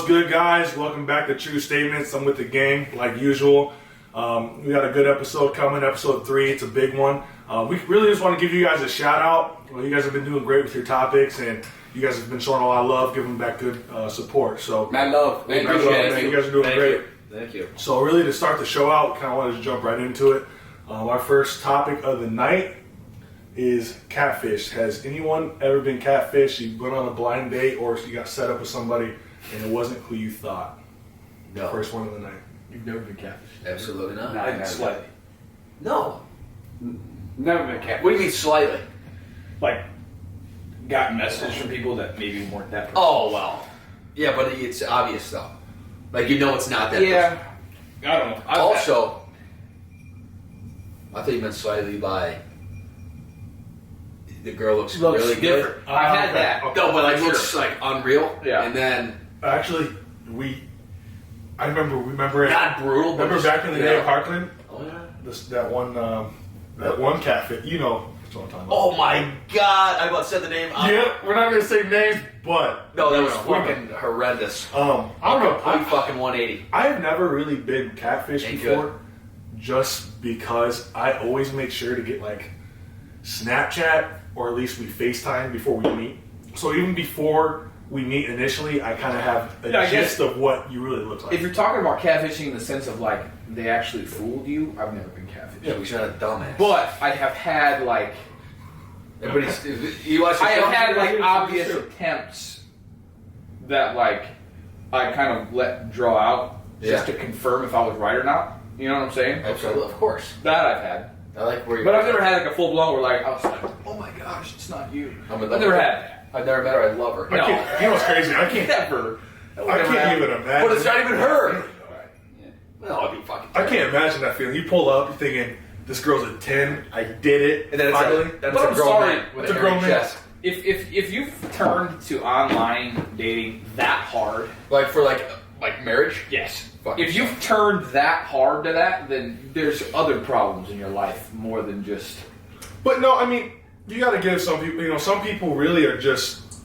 What's good, guys? Welcome back to True Statements. I'm with the gang, like usual. We got a good episode coming, episode 3. It's a big one. We really just want to give you guys a shout out. You guys have been doing great with your topics, and you guys have been showing a lot of love, giving back good support. So, mad love. Thank you. You guys are doing great. Thank you. So, really, to start the show out, kind of wanted to jump right into it. Our first topic of the night is catfish. Has anyone ever been catfished? You went on a blind date, or you got set up with somebody and it wasn't who you thought? No. First one of the night. You've never been catfished? Absolutely not. Like slightly. No. Never been catfished. What do you mean slightly? Like, got messages from people that maybe weren't that person. Oh, well. Yeah, but it's obvious, though. Like, you know it's not that yeah. I don't know. Also, I thought you meant slightly by the girl looks really different. good. I've had that. Okay. No, but like looks like unreal. Yeah. And then Actually, I remember it. not brutal. But Remember back in the day at Parkland? Oh yeah. That one catfish. You know what I'm talking about. Oh my God! I about said the name. Yeah, we're not gonna say names, but No, that was you know, fucking horrendous. I don't know. Complete fucking 180. I have never really been catfished Ain't before, just because I always make sure to get like Snapchat, or at least we FaceTime before we meet. So even before we meet initially, I kind of have a gist of what you really look like. If you're talking about catfishing in the sense of like they actually fooled you, I've never been catfished. Yeah, we should have a dumbass. But I have had like you watch the I have show? had like obvious attempts that like I kind of let draw out just to confirm if I was right or not. You know what I'm saying? Absolutely, of course. That I've had. I like where you're. But I've never had like a full blown where like I was like, oh my gosh, it's not you. I'm I've never had that. I've never met her. I love her. I can't, you know what's crazy? I can't Never. even imagine. But it's not even her. No, I'd be fucking. I can't imagine that feeling. You pull up, you're thinking, this girl's a 10, I did it. And then it's finally. a, But I'm grown sorry. man with It's a hairy grown man. chest. If you've turned to online dating that hard, Like for like marriage. yes. Fuck If you've turned that hard to that, then there's other problems in your life more than just. But no, I mean, you got to give some people, some people really are just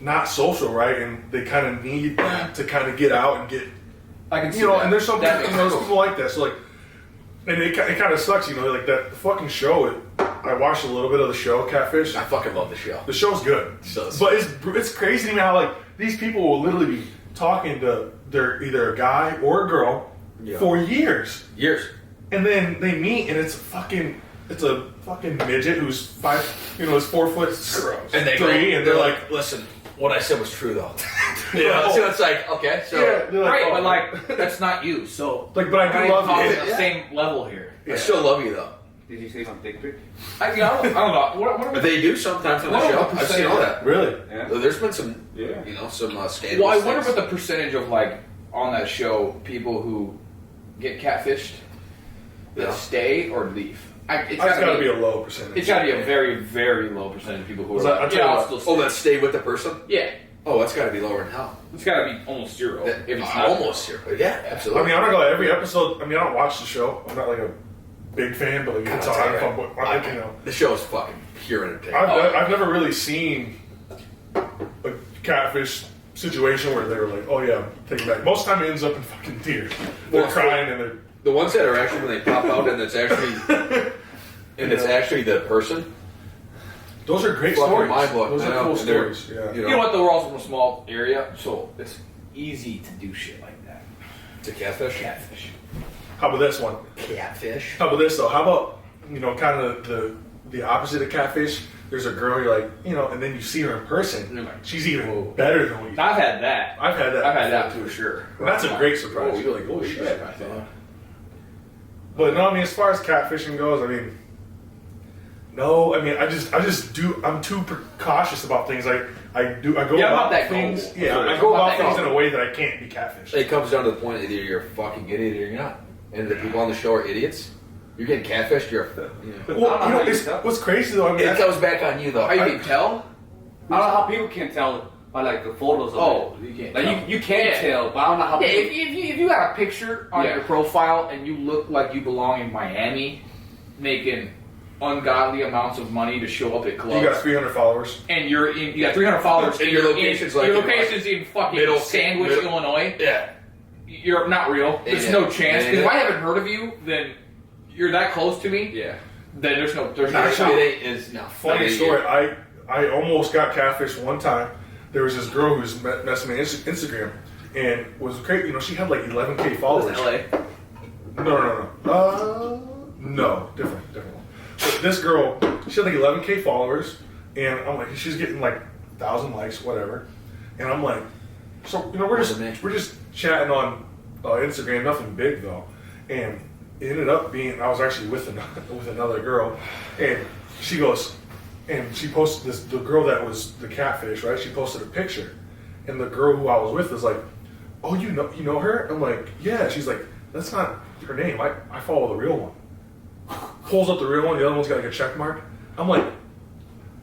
not social, right? And they kind of need to kind of get out and get, I can see that. and there's some people, That makes there's sense. people like that. So like, and it kind of sucks, like that fucking show. I watched a little bit of the show, Catfish. I fucking love the show. The show's good, but it's crazy to me how like these people will literally be talking to either a guy or a girl for years, and then they meet and it's a fucking midget who's 5, is 4 foot And they 3, and they're like, listen, what I said was true though. Yeah. So it's like, okay, so they're like, Right, oh, but like that's not you. So like, but I do love on you. the same level here. I still love you though. Did you say some dick pic? I don't know. What But they do sometimes on the What show. about I've seen all that. Really? Yeah. There's been some, Yeah. some scandalous Well, I wonder things. what the percentage of like on that show people who get catfished that Yeah. stay or leave. It's That's got to be a low percentage. It's got to be a very, very low percentage of people who are. I'll Like, tell you I'll what. still stay. Oh, that stay with the person? Yeah, Oh, that's got to be lower than hell. it's got to be almost zero. If it's not Almost here. Yeah, absolutely. I mean, I'm not gonna lie, every episode. I mean, I don't watch the show. I'm not like a big fan, but like, it's That's on. alright. The show is fucking pure entertainment. I've never really seen a catfish situation where they were like, "Oh yeah, take it back." Most of the time, it ends up in fucking tears. They're Well, crying and they're. The ones that are actually when they pop out and it's actually the person. Those are great Fucking stories. mind-blowing. Those I are know, cool and they're- stories. Yeah. You know what? Though we're also from a small area, so it's easy to do shit like that. It's a catfish. Catfish. How about this one? Catfish. How about this though? How about kind of the opposite of catfish? There's a girl you're like, and then you see her in person. She's even better than what you. I've had that. I've had that. I've had that for sure. And that's a great surprise. Oh, you're like, oh shit. I thought. But no, I mean, as far as catfishing goes, I mean, no, I mean, I'm too cautious about things. I go about about that things. goal. Yeah, I'm I go about about that things goal. in a way that I can't be catfished. It comes down to the point either you're a fucking idiot or you're not. And the people on the show are idiots. You're getting catfished. You're. Well, what's crazy though. I mean, It goes back on you though. How you can tell? I don't know how people can tell by like the photos of it. You can't. Like you can Yeah. tell, but I don't know how Yeah, people. if you got a picture on your profile and you look like you belong in Miami, making ungodly amounts of money to show up at clubs. You got 300 followers. And you got 300 followers. And your location's your like location's in fucking middle- Sandwich, middle- Illinois. Yeah. You're not real. There's Yeah. no chance. Yeah. Because if I haven't heard of you, then you're that close to me. Yeah. Then there's not a Actually, shot. it is no. Funny story. I almost got catfished one time. There was this girl who was messing me on Instagram, and was great. You know, she had like 11K followers. LA. No, different one. But this girl, she had like 11K followers, and I'm like, she's getting like 1,000 likes, whatever. And I'm like, so you know, we're just chatting on Instagram, nothing big though. And it ended up being, I was actually with another girl, and she goes, and she posted the girl that was the catfish, right? She posted a picture, and the girl who I was with was like, oh, you know her? I'm like, yeah. She's like, that's not her name. I follow the real one. Pulls up the real one. The other one's got like a check mark. I'm like,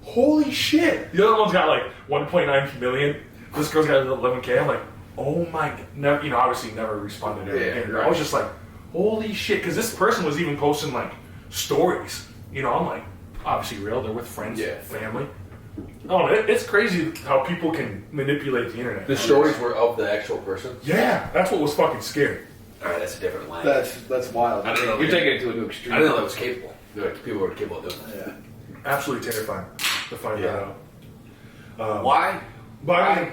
holy shit. The other one's got like 1.9 million. This girl's got 11K. I'm like, oh my, never, you know, obviously never responded to anything. right. I was just like, holy shit. Because this person was even posting like stories. You know, I'm like, obviously real. They're with friends, family. Oh, it's crazy how people can manipulate the internet. The stories were of the actual person. Yeah, that's what was fucking scary. All right, that's a different line. That's wild. I don't know. You're taking it to a new extreme. I didn't know that was capable. People were capable of doing that. Yeah. Absolutely terrifying to find that out. Why? But I mean,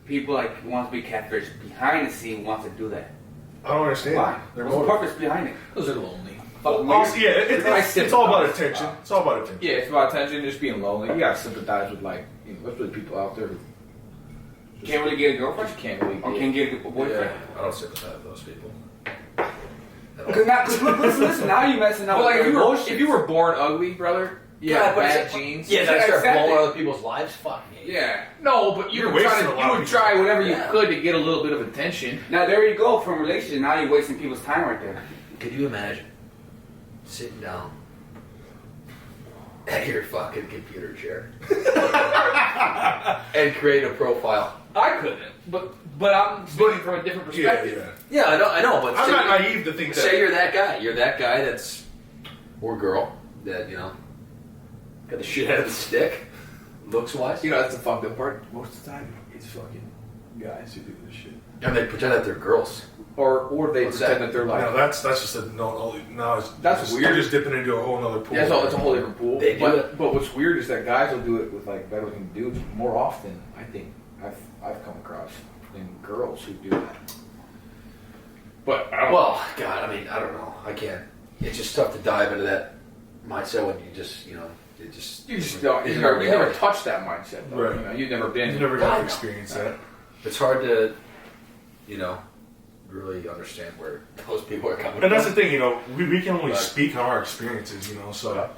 People like want to be catfish behind the scene wants to do that. I don't understand. Why? Their What's the motive. purpose behind it? Those are lonely. It's all about attention. It's all about attention. Yeah, it's about attention, just being lonely. You gotta sympathize with like, you know, there's really people out there who Can't really get a girlfriend? just can't really. Or can't get a boyfriend? I don't sympathize with those people. Because listen, now you're messing up Well, like with if you were born ugly, brother, you Yeah, have but bad it's- genes. Yeah, that's start exactly. blowing other people's lives. Fuck me. Yeah. No, but You're wasting a lot you of would people's try whatever you Yeah. could to get a little bit of attention. Now there you go from relationship. Now you're wasting people's time right there. Could you imagine sitting down at your fucking computer chair and create a profile? I couldn't, but I'm speaking from a different Yeah, perspective. yeah. Yeah, I know, but I'm say, not naive to think say that. you're that guy. You're that guy that's or girl that got the shit out of the stick, looks wise, You know, that's the fucked up part. Most of the time, it's fucking guys who do this shit, and they pretend that they're girls. or they What's pretend that? that they're like. No, that's just a no. That's just, weird. You're just dipping into a whole other pool. Yeah, it's a whole different pool. They do but what's weird is that guys will do it with like better looking dudes more often. I think I've come across than girls who do that. But I don't Well, God, I mean, I don't know. I can't. It's just tough to dive into that mindset when you just, it just. you just don't. You isn't never, a you never reality. touched that mindset. Though. Right. You know, you've never been. You never God, got to no. experience that. It's hard to, really understand where those people are coming And that's from. the thing, we can only Right. speak on our experiences, so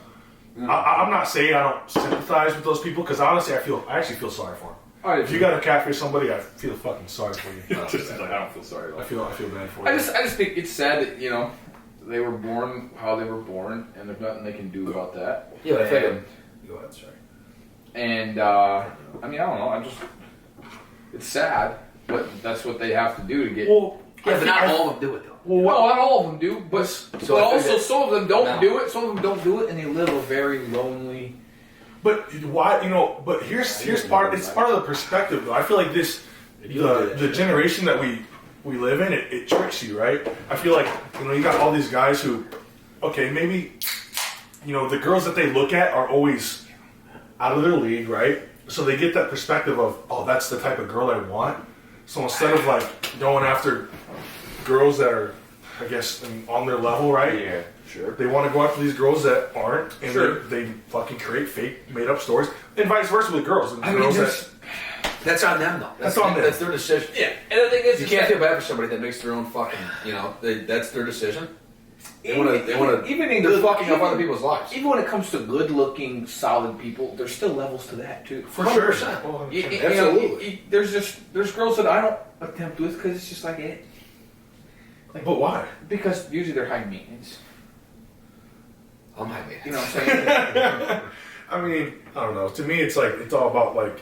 I'm not saying I don't sympathize with those people because honestly, I actually feel sorry for them. Oh, If you got to catfish somebody, I feel fucking sorry for you. I don't feel sorry. I feel bad for you. I just think it's sad that they were born how they were born, and there's nothing they can do about that. Yeah, but I think. And- Go ahead, sorry. And I mean, I don't know. It's sad, but that's what they have to do to get. Well, Yeah, I but think not I- all of them do it though. Well, No, what, not all of them do, but So but I think also that- some of them don't No. do it. Some of them don't do it, and they live a very lonely. but why? But here's part. It's part of the perspective, though. I feel like the generation that we live in, it tricks you, right? I feel like you got all these guys who, okay, maybe the girls that they look at are always out of their league, right? So they get that perspective of, oh, that's the type of girl I want. So instead of like going after girls that are, I guess, on their level, right? Yeah, sure. They want to go after these girls that aren't, and Sure. they fucking create fake, made-up stories, and vice versa with girls. And girls That's on them though. That's on them. That's their decision. Yeah, and the thing is, You can't feel bad for somebody that makes their own fucking. That's their decision. They want to. even in They're good, fucking up even- other people's lives. Even when it comes to good-looking, solid people, there's still levels to that too. for sure. 100%. Well, Absolutely. There's girls that I don't attempt with because it's just like it. but why? Because usually they're high maintenance. I'm happy. You know what I'm saying? I mean, I don't know. To me, it's all about like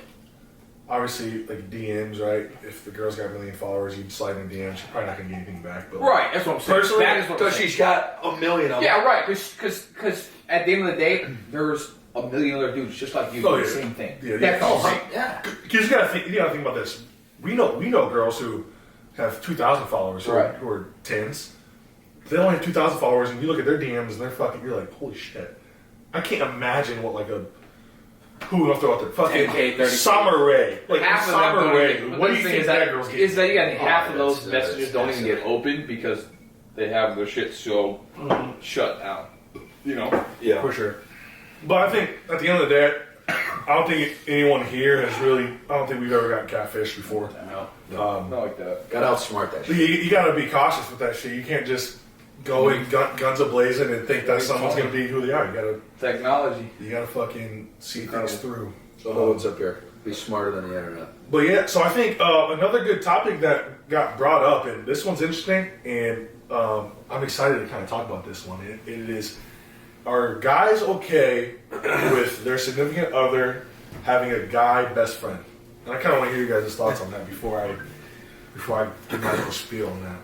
obviously, like DMs, right? If the girl's got a million followers, you slide in DMs, you're probably not gonna get anything back. But Right, that's what I'm saying. Personally, That is what I'm So saying. she's got a million of them. Yeah, right. Because at the end of the day, there's a million other dudes just like you Oh, doing the yeah. same thing. Yeah, That's yeah. all. Right. Yeah. because you gotta think about this. We know girls who have 2,000 followers who are tens. They only have 2,000 followers, and you look at their DMs, and they're fucking. You're like, holy shit! I can't imagine what like a who I'll throw out there. Fucking 10K, 30K. Summer Rae, like Half of them Summer don't Rae. even, What do the you thing think is that girl's getting? is that you got half of those that's- messages don't even get opened because they have their shit so shut down. You know? Yeah. For sure. But I think at the end of the day, I don't think anyone here has really. I don't think we've ever gotten catfish before. No. Um, Not like that. Got to outsmart that shit. you got to be cautious with that shit. You can't just go in guns a blazing and think that someone's gonna be who they are. Technology. You gotta fucking see things through. So no one's up here. Be smarter than the internet. But yeah, so I think another good topic that got brought up, and this one's interesting, and I'm excited to kind of talk about this one. It is, are guys okay with their significant other having a guy best friend? And I kind of want to hear you guys' thoughts on that before I give my little spiel on that.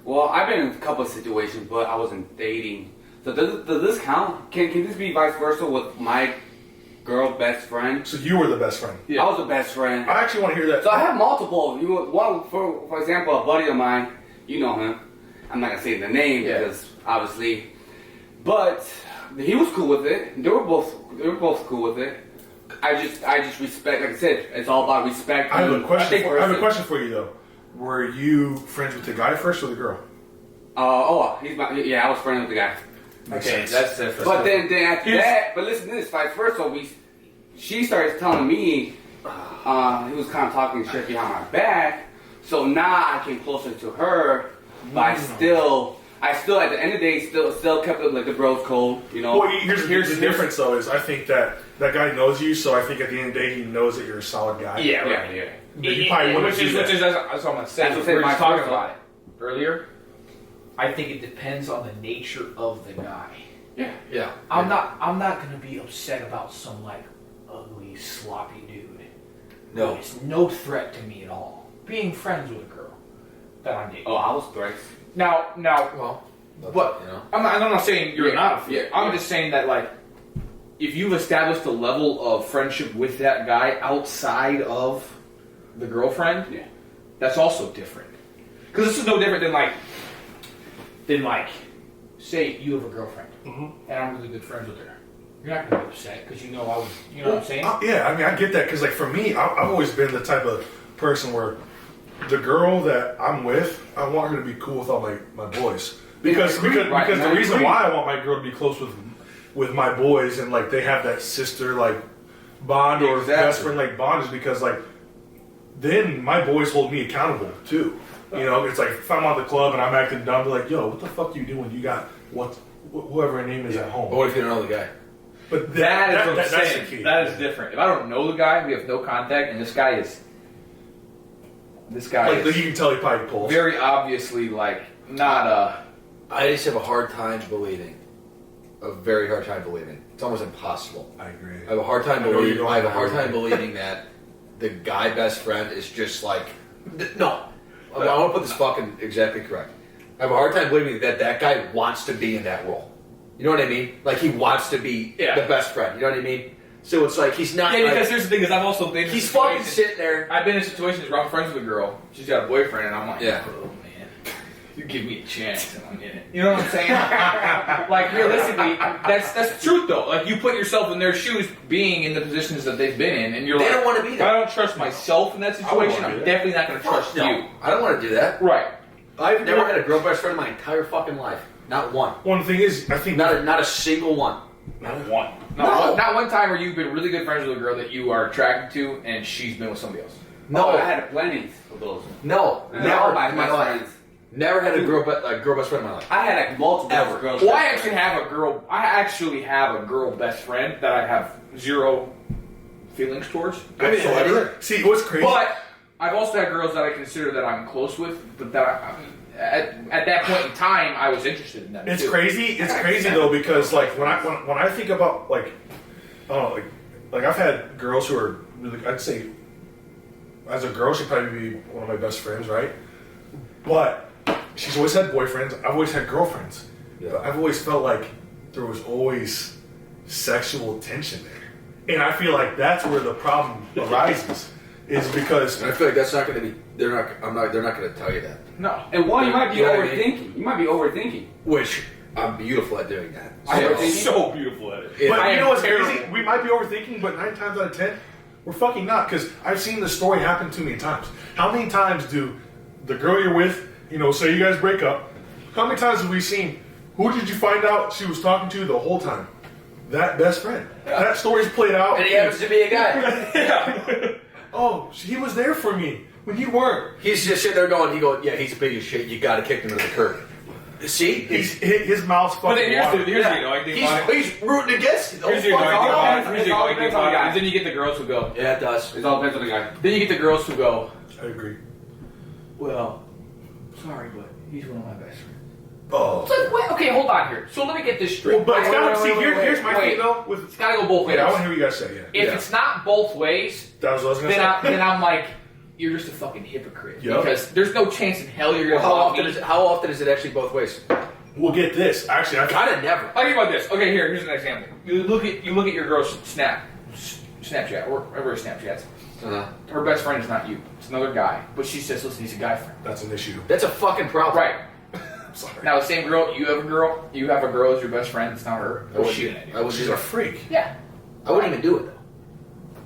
Well, I've been in a couple of situations, but I wasn't dating. So does this count? Can this be vice versa with my girl best friend? So you were the best friend. Yeah. I was the best friend. I actually want to hear that. So I have multiple. One, for example, a buddy of mine. You know him. I'm not gonna say the name because obviously, but he was cool with it. They were both cool with it. I just respect. Like I said, it's all about respect. I have a question. I have a person. question for you though. Were you friends with the guy first or the girl? He's my. Yeah, I was friends with the guy. Makes Okay, sense. that's different. But then after that, but listen to this, vice versa. She started telling me he was kind of talking shit behind my back. So now I came closer to her, but I still at the end of the day still kept it like the bros code, you know. Well, here's the difference though is I think that guy knows you, so I think at the end of the day he knows that you're a solid guy. Yeah, right. Yeah. But you probably wouldn't do that. That's what I'm saying. That's what We were my just talking first about it earlier. I think it depends on the nature of the guy. Yeah. Yeah. I'm not gonna be upset about some like ugly, sloppy dude. No. It's no threat to me at all. Being friends with a girl that I'm dating. Oh, I was thrice. Now, Well, but you know. I'm not saying you're Yeah, not. A yeah, I'm yeah. just saying that like, if you've established a level of friendship with that guy outside of the girlfriend, Yeah. that's also different. Because this is no different than like, say you have a girlfriend and I'm really good friends with her. You're not gonna be upset because you know I was. You know what I'm saying? Yeah, I mean I get that because like for me, I've always been the type of person where the girl that I'm with, I want her to be cool with all my boys because Right, the I reason agree. why I want my girl to be close with my boys and like they have that sister like bond or Exactly. best friend like bond is because like then my boys hold me accountable too. You know, it's like if I'm at the club and I'm acting dumb, they're like, "Yo, what the fuck you doing? You got whoever her name is at home." But what if you don't know the guy? But That is what I'm that's the saying. key. That is different. If I don't know the guy, we have no contact, and this guy is Like you can tell he probably pulls. very obviously like not a. I just have a hard time believing. A very hard time believing. It's almost impossible. I agree. I have a hard time I know believing. you're I have a going hard there. time believing that the guy best friend is just like no. I want to put this fucking exactly correct. I have a hard time believing that guy wants to be in that role. You know what I mean? Like he wants to be Yeah. the best friend. You know what I mean? So it's like he's not. Yeah, because like, here's the thing: is I've also been. In he's fucking situations- sitting there. I've been in situations where I'm friends with a girl. She's got a boyfriend, and I'm like, Yeah. oh man, you give me a chance, and I'm in it. You know what I'm saying? Like realistically, that's truth though. Like you put yourself in their shoes, being in the positions that they've been in, and you're They like, don't want to be if there. I don't trust myself in that situation, wanna I'm be there. definitely not going to trust No, you. I don't want to do that. Right. I've never had a girl best friend in my entire fucking life. Not one. One thing is, I think Not a single one. Not one. Not one time where you've been really good friends with a girl that you are attracted to, and she's been with somebody else. No, Oh, I had plenty of those. no, They're never all my in my best life. friends. Never had a girl best friend in my life. I had like multiple Ever. girls. Well, I actually have a girl. I actually have a girl best friend that I have zero feelings towards whatsoever. see what's crazy. But I've also had girls that I consider that I'm close with, but that at that point in time I was interested in them. It's too. crazy. It's crazy though because like when I think about like, I don't know, like I've had girls who are really, I'd say as a girl, she'd probably be one of my best friends, right? But she's always had boyfriends. I've always had girlfriends. Yeah. But I've always felt like there was always sexual tension there, and I feel like that's where the problem arises. Is because And I feel like that's not going to be. They're not going to tell you that. No. And one, you might be You know what I overthinking. mean? You might be overthinking. Which I'm beautiful at doing that. I am Overthinking? so beautiful at it. Yeah. But I you am know what's terrible. crazy? We might be overthinking, but 9 times out of 10, we're fucking not. Because I've seen the story happen too many times. How many times do the girl you're with, say you guys break up, how many times have we seen, who did you find out she was talking to the whole time? That best friend. That story's played out. And he happens to be a guy. Yeah. Oh, he was there for me when you weren't. He's just sitting there going, yeah, he's a piece of shit. You got to kick him to the curb. See? His mouth's But fucking then water. here's the thing, though. I think He's rooting against it. Here's the thing, though, I think It's all about it. depends on the guy. Then you get the girls who go. Yeah, it does. It all depends on the guy. Then you get the girls who go. I agree. Well, sorry, but he's one of my best friends. Oh. It's like, wait, okay, hold on here. So let me get this straight. Well, but it's gotta, wait, see, wait, here's my wait. thing though. With It's gotta go both ways. I want to hear what you guys say. Yeah. If it's not both ways, That was what I was gonna say. then I'm like, you're just a fucking hypocrite. Yep. Because there's no chance in hell you're gonna How love often me. how often is it actually both ways? We'll get this. Actually, I Kind of never. I'll think about this. Okay, here's an example. You look at your girl's Snapchat or whatever Snapchat's. Her best friend is not you. It's another guy. But she says, listen, he's a guy friend. That's an issue. That's a fucking problem. Right. I'm sorry. Now the same girl, you have a girl as your best friend. It's not her. What's she gonna do? I wouldn't She's do a it. freak. Yeah. I wouldn't even do it though.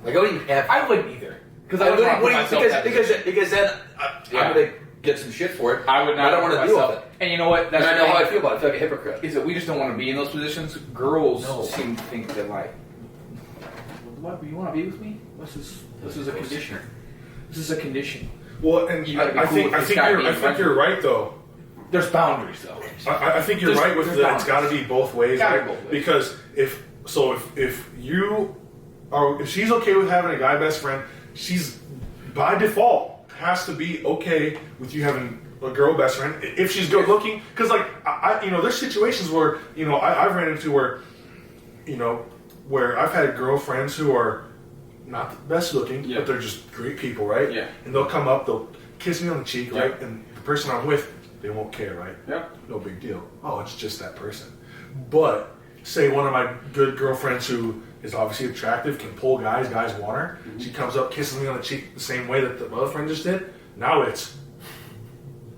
Like I wouldn't even have. I wouldn't either. Because I I wouldn't wouldn't want to put myself in that position. because then Yeah. I'm gonna get some shit for it. I would not. I don't want to put deal with myself- it. And you know what? And I know the how I thing, feel about it. I feel like a hypocrite. Is that we just don't want to be in those positions. Girls No. seem to think that like, what? You want to be with me? This is a condition. This is a condition. Well, and You gotta be I cool think with this guy being I think friends you're with right though. There's boundaries though. I think you're There's- right with there's the. It's got to boundaries. be both ways, Gotta right? be both ways. Because if you are if she's okay with having a guy best friend, she's by default has to be okay with you having a girl best friend if she's good looking. Because like there's situations where I've ran into where where I've had girlfriends who are not the best looking, Yeah. but they're just great people, right? Yeah. And they'll come up, they'll kiss me on the cheek, right? Yeah. And the person I'm with, they won't care, right? Yeah. No big deal. Oh, it's just that person. But say one of my good girlfriends who is obviously attractive, can pull guys want her. Mm-hmm. She comes up, kisses me on the cheek the same way that the other friend just did. Now it's,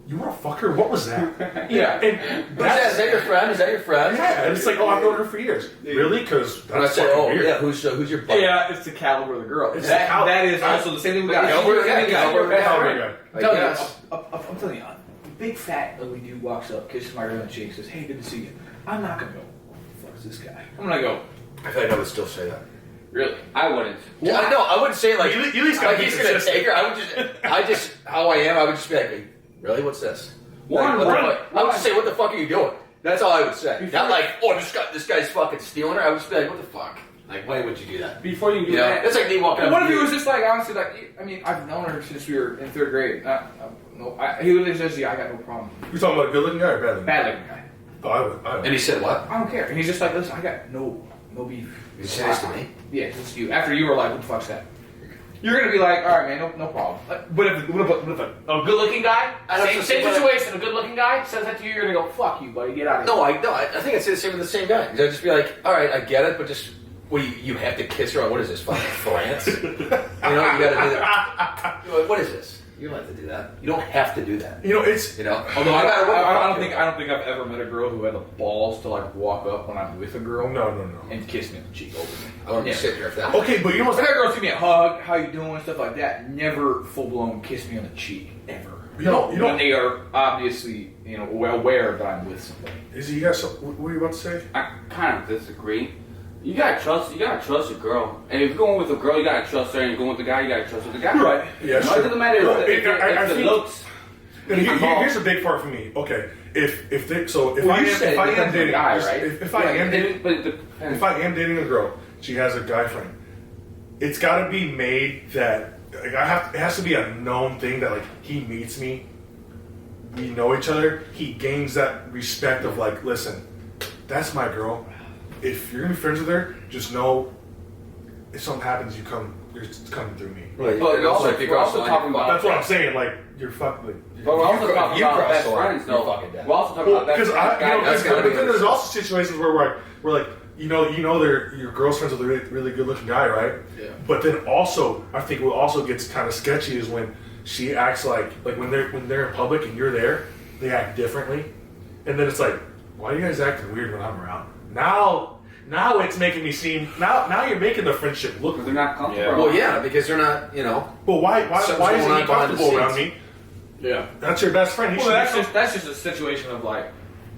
you want to fuck her? What was that? Yeah. And Is that your friend? Is that your friend? yeah, and it's like, oh, I've known her for years. Really? Because And I that's say, fucking oh weird. yeah, who's your buddy? Yeah, it's the caliber of the girl. It's That, the cal- that is also the same thing we got. Caliber, yeah, Caliber caliber, best Hell, friend. my guy. I'm telling guess. you, I'm telling you, a big fat ugly dude walks up, kisses my girl on the cheek, says, "Hey, good to see you." I'm not gonna go, "What the fuck is this guy?" I'm gonna go, I feel like I would still say that. "Really?" I wouldn't. Yeah, I know. I wouldn't say like You at least gotta like be he's gonna consistent. take her. I just how I am. I would just be like, really? What's this? One, Like, what the one, fuck? I would just say, what the fuck are you doing? That's all I would say. Before- Not like, oh, this guy's fucking stealing her. I would just be like, what the fuck? Like, why would you do that? Before you do You know, that, it's like me walking up. What if to he you. was just like, honestly, like, I mean, I've known her since we were in third grade. He literally says, "Yeah, I got no problem." You're talking about a good looking guy or bad looking? Bad looking guy. Oh, I would. And he said what? I don't care. And he's just like, "Listen, I got no beef." You said this to me? Yeah, it's you. After you were like, "What the fuck's that?" You're gonna be like, "All right, man, no problem." But if a good-looking guy, I don't same know, but- situation, a good-looking guy says that to you, you're gonna go, "Fuck you, buddy, get out of here." No, I think I'd say the same with the same guy. I'd just be like, all right, I get it, but just what do you have to kiss her on? What is this, fucking France? You know, you gotta do that. You're like, what is this? You don't have to do that. You don't have to do that. It's You know. Although I don't think. think I've ever met a girl who had the balls to like walk up when I'm with a girl no. and kiss me on the cheek openly. I want to Yeah. sit here if that. Okay, but you know I've what's had girls give me a hug, how you doing, stuff like that. Never full blown kiss me on the cheek ever. You know- when they are obviously well aware that I'm with somebody. Is you guys? What are you about to say? I kind of disagree. You gotta trust your girl. And if you're going with a girl, you gotta trust her. And you're going with the guy, you gotta trust with the guy. Right. Yeah, It sure. doesn't matter Well, if I the think- looks. And I'm bald. here's a big part for me. Okay, if Well, I you said it am depends on the dating, guy, just- right? if I am dating, but it depends. if I am dating a girl, she has a guy friend. It's got to be made that like, it has to be a known thing that like he meets me, we know each other. He gains that respect of like, listen, that's my girl. If you're gonna be friends with her, just know if something happens, you're coming through me. Right. But And we're also, if you we're cross also the line, talking you're about. That's what I'm saying. Like you're fucking. But we're also You talking cross about best the line, friends, you're though. fucking dead. We're also talking about best Because friends. that's gotta be but then there's understood. also situations where like they're your girl's friends with a really good looking guy, right? Yeah. But then also, I think what also gets kind of sketchy is when she acts like when they're in public and you're there, they act differently, and then it's like, why are you guys acting weird when I'm around? Now it's making me seem now you're making the friendship look. They're not comfortable. Yeah. Well, yeah, because they're not, But why Something's isn't going he on behind the comfortable around scenes. me? Yeah. That's your best friend. He Well, should that's just a situation of like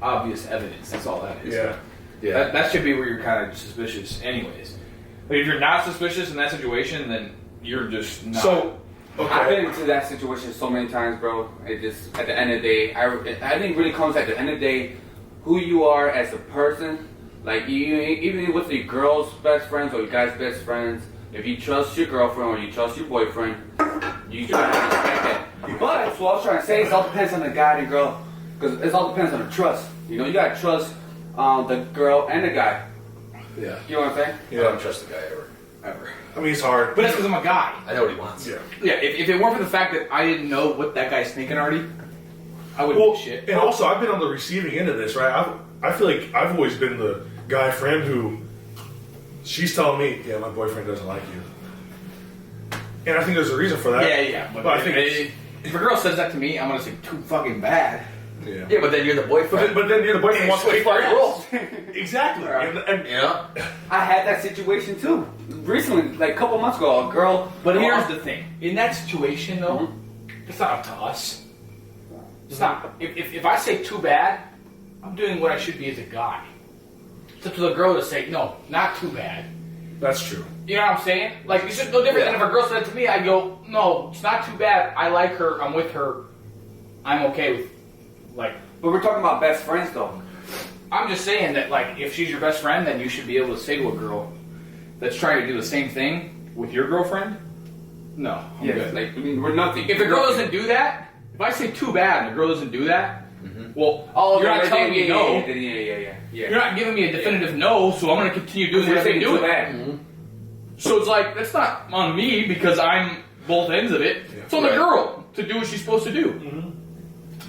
obvious evidence. That's all that is. yeah. yeah. That should be where you're kind of suspicious, anyways. But if you're not suspicious in that situation, then you're just not. So I've okay. been into that situation so many times, bro. It just at the end of the day, I think it really comes at the end of the day, who you are as a person. Like even with your girl's best friends or your guys' best friends, if you trust your girlfriend or you trust your boyfriend, you try to respect that. But what I was trying to say is, it all depends on the guy and girl, because it all depends on the trust. You know, you gotta trust the girl and the guy. Yeah. You know what I'm saying? I don't trust the guy ever. I mean, it's hard. But that's because I'm a guy. I know what he wants. Yeah. Yeah, if it weren't for the fact that I didn't know what that guy's thinking already, I wouldn't Well, do shit. and also I've been on the receiving end of this, right? I feel like I've always been the guy friend who she's telling me, yeah, my boyfriend doesn't like you, and I think there's a reason for that. Yeah. But I think it's, if a girl says that to me, I'm gonna say too fucking bad. yeah. Yeah, but then you're the boyfriend. But then you're the boyfriend wants to kick my rules. Exactly. And You know? I had that situation too. Recently, like a couple months ago, a girl. But here's the thing: in that situation, though, it's not up to us. It's not. If I say too bad, I'm doing what I should be as a guy. It's up to the girl to say no, not too bad. that's true. You know what I'm saying? Like it's just no different than if a girl said it to me. I go, no, it's not too bad. I like her. I'm with her. I'm okay with. Like, But we're talking about best friends though. I'm just saying that, like, if she's your best friend, then you should be able to say to a girl that's trying to do the same thing with your girlfriend, no, I'm good. Like I mean, we're nothing. If the girl doesn't do that, if I say too bad and the girl doesn't do that, well, oh, you're not yeah, telling me yeah, no. Yeah. You're not giving me a definitive no, so I'm going to continue doing what I've been doing. Bad. So it's like, that's not on me because I'm both ends of it. It's on the girl to do what she's supposed to do.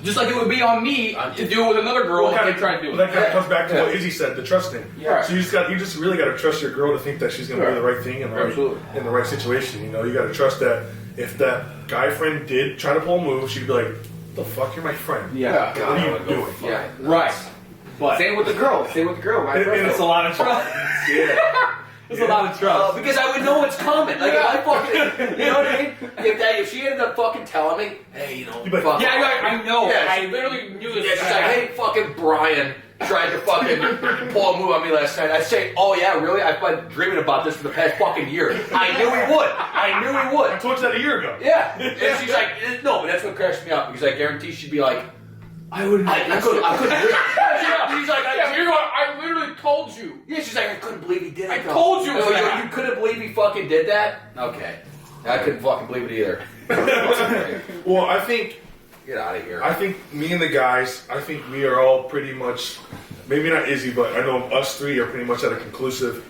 Just like it would be on me to do it with another girl if they try to do it. That kind of comes back to what Izzy said, the trusting. Yeah. So you just really got to trust your girl to think that she's going to do the right thing in the right situation. You know, you got to trust that if that guy friend did try to pull a move, she'd be like, "The fuck, you're my friend. Yeah. What are you doing?" Yeah. Right. But Same with the girl. And it's a lot of trust. Yeah. there's a lot of trust. Because I would know what's coming. Like, if I fucking, you know what I mean? If she ended up fucking telling me, hey, you know, You'd be like, fuck Yeah, off. I know. Yeah, I literally knew this. Yeah, she's like, hey, fucking Brian tried to fucking pull a move on me last night. I'd say, oh yeah, really? I've been dreaming about this for the past fucking year. I knew he would. I told you that a year ago. Yeah. And she's like, no, but that's what crashed me up because I guarantee she'd be like, I couldn't. She's like, Yeah, you're going, I literally told you. yeah, she's like, I couldn't believe he did it. I though." told you it was No, that. you couldn't believe he fucking did that? Okay. I couldn't fucking believe it either. Well, I think Get out of here. I think me and the guys, I think we are all pretty much, maybe not Izzy, but I know us three are pretty much at a conclusive.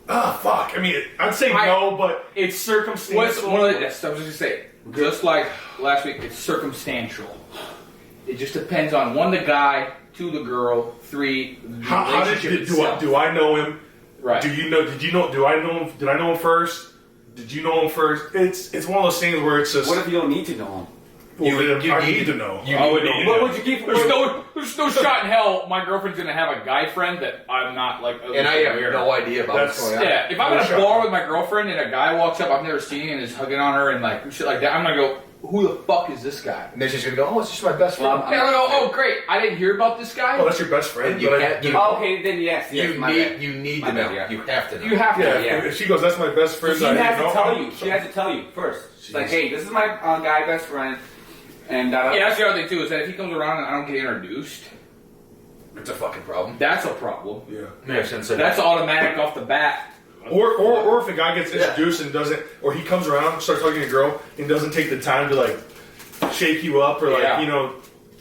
Fuck. I mean, I'd say no, but it's circumstantial. What's one of the, yes, I was just gonna say, just like last week, it's circumstantial. It just depends on one, the guy, two, the girl, three, the How relationship did itself. do I know him? Right. Do you know? Did you know? Do I know him? Did I know him first? Did you know him first? It's one of those things where it's just. What if you don't need to know him? I need to know. I would need to What know. would you keep? There's no shot in hell my girlfriend's gonna have a guy friend that I'm not like. and I have no idea about what's going on. Yeah, if I'm No in a shot. bar with my girlfriend and a guy walks up I've never seen and is hugging on her and like shit like that, I'm gonna go, who the fuck is this guy? And then she's gonna go, oh, it's just my best friend. And I'm gonna go, oh great, I didn't hear about this guy. Oh, that's your best friend. You but can't- you- Oh, okay, then yes. my bad. you need My to know. bad, yeah. You have to know. You have to. yeah, Yeah. if she goes, that's my best friend. She I has didn't to know. tell you. She has to tell you first. She's like, hey, this is my guy best friend, and Yeah, that's the other thing too, is that if he comes around and I don't get introduced, It's a fucking problem. that's a problem. Yeah. Yeah, since That's automatic off the bat. Or if a guy gets introduced and doesn't, or he comes around, starts talking to a girl, and doesn't take the time to like shake you up or like Yeah.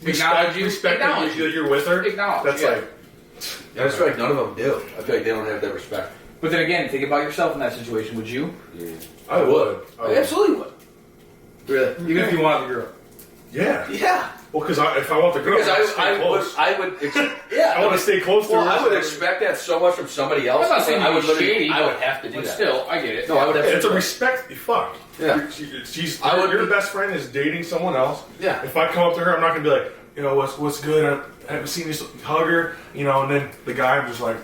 respect that Acknowledge you. you're with her. Acknowledge, That's yeah. like I just feel like none of them do. I feel like they don't have that respect. But then again, think about yourself in that situation. Would you? I would. I absolutely would. Really? Even if you wanted the girl. Yeah. Yeah. Well, because if I want the girl, Because I stay close. I would, yeah. I want to stay close to Well, her. I would expect that so much from somebody else. I'm not saying I would be literally, shady, I would but- have to do But that. still, I get it. No, I would have It's to. a respect. Fuck. Yeah. She's. I would your be- best friend is dating someone else. Yeah. If I come up to her, I'm not gonna be like, what's good? I haven't seen you. Hug her. And then the guy, I'm just like,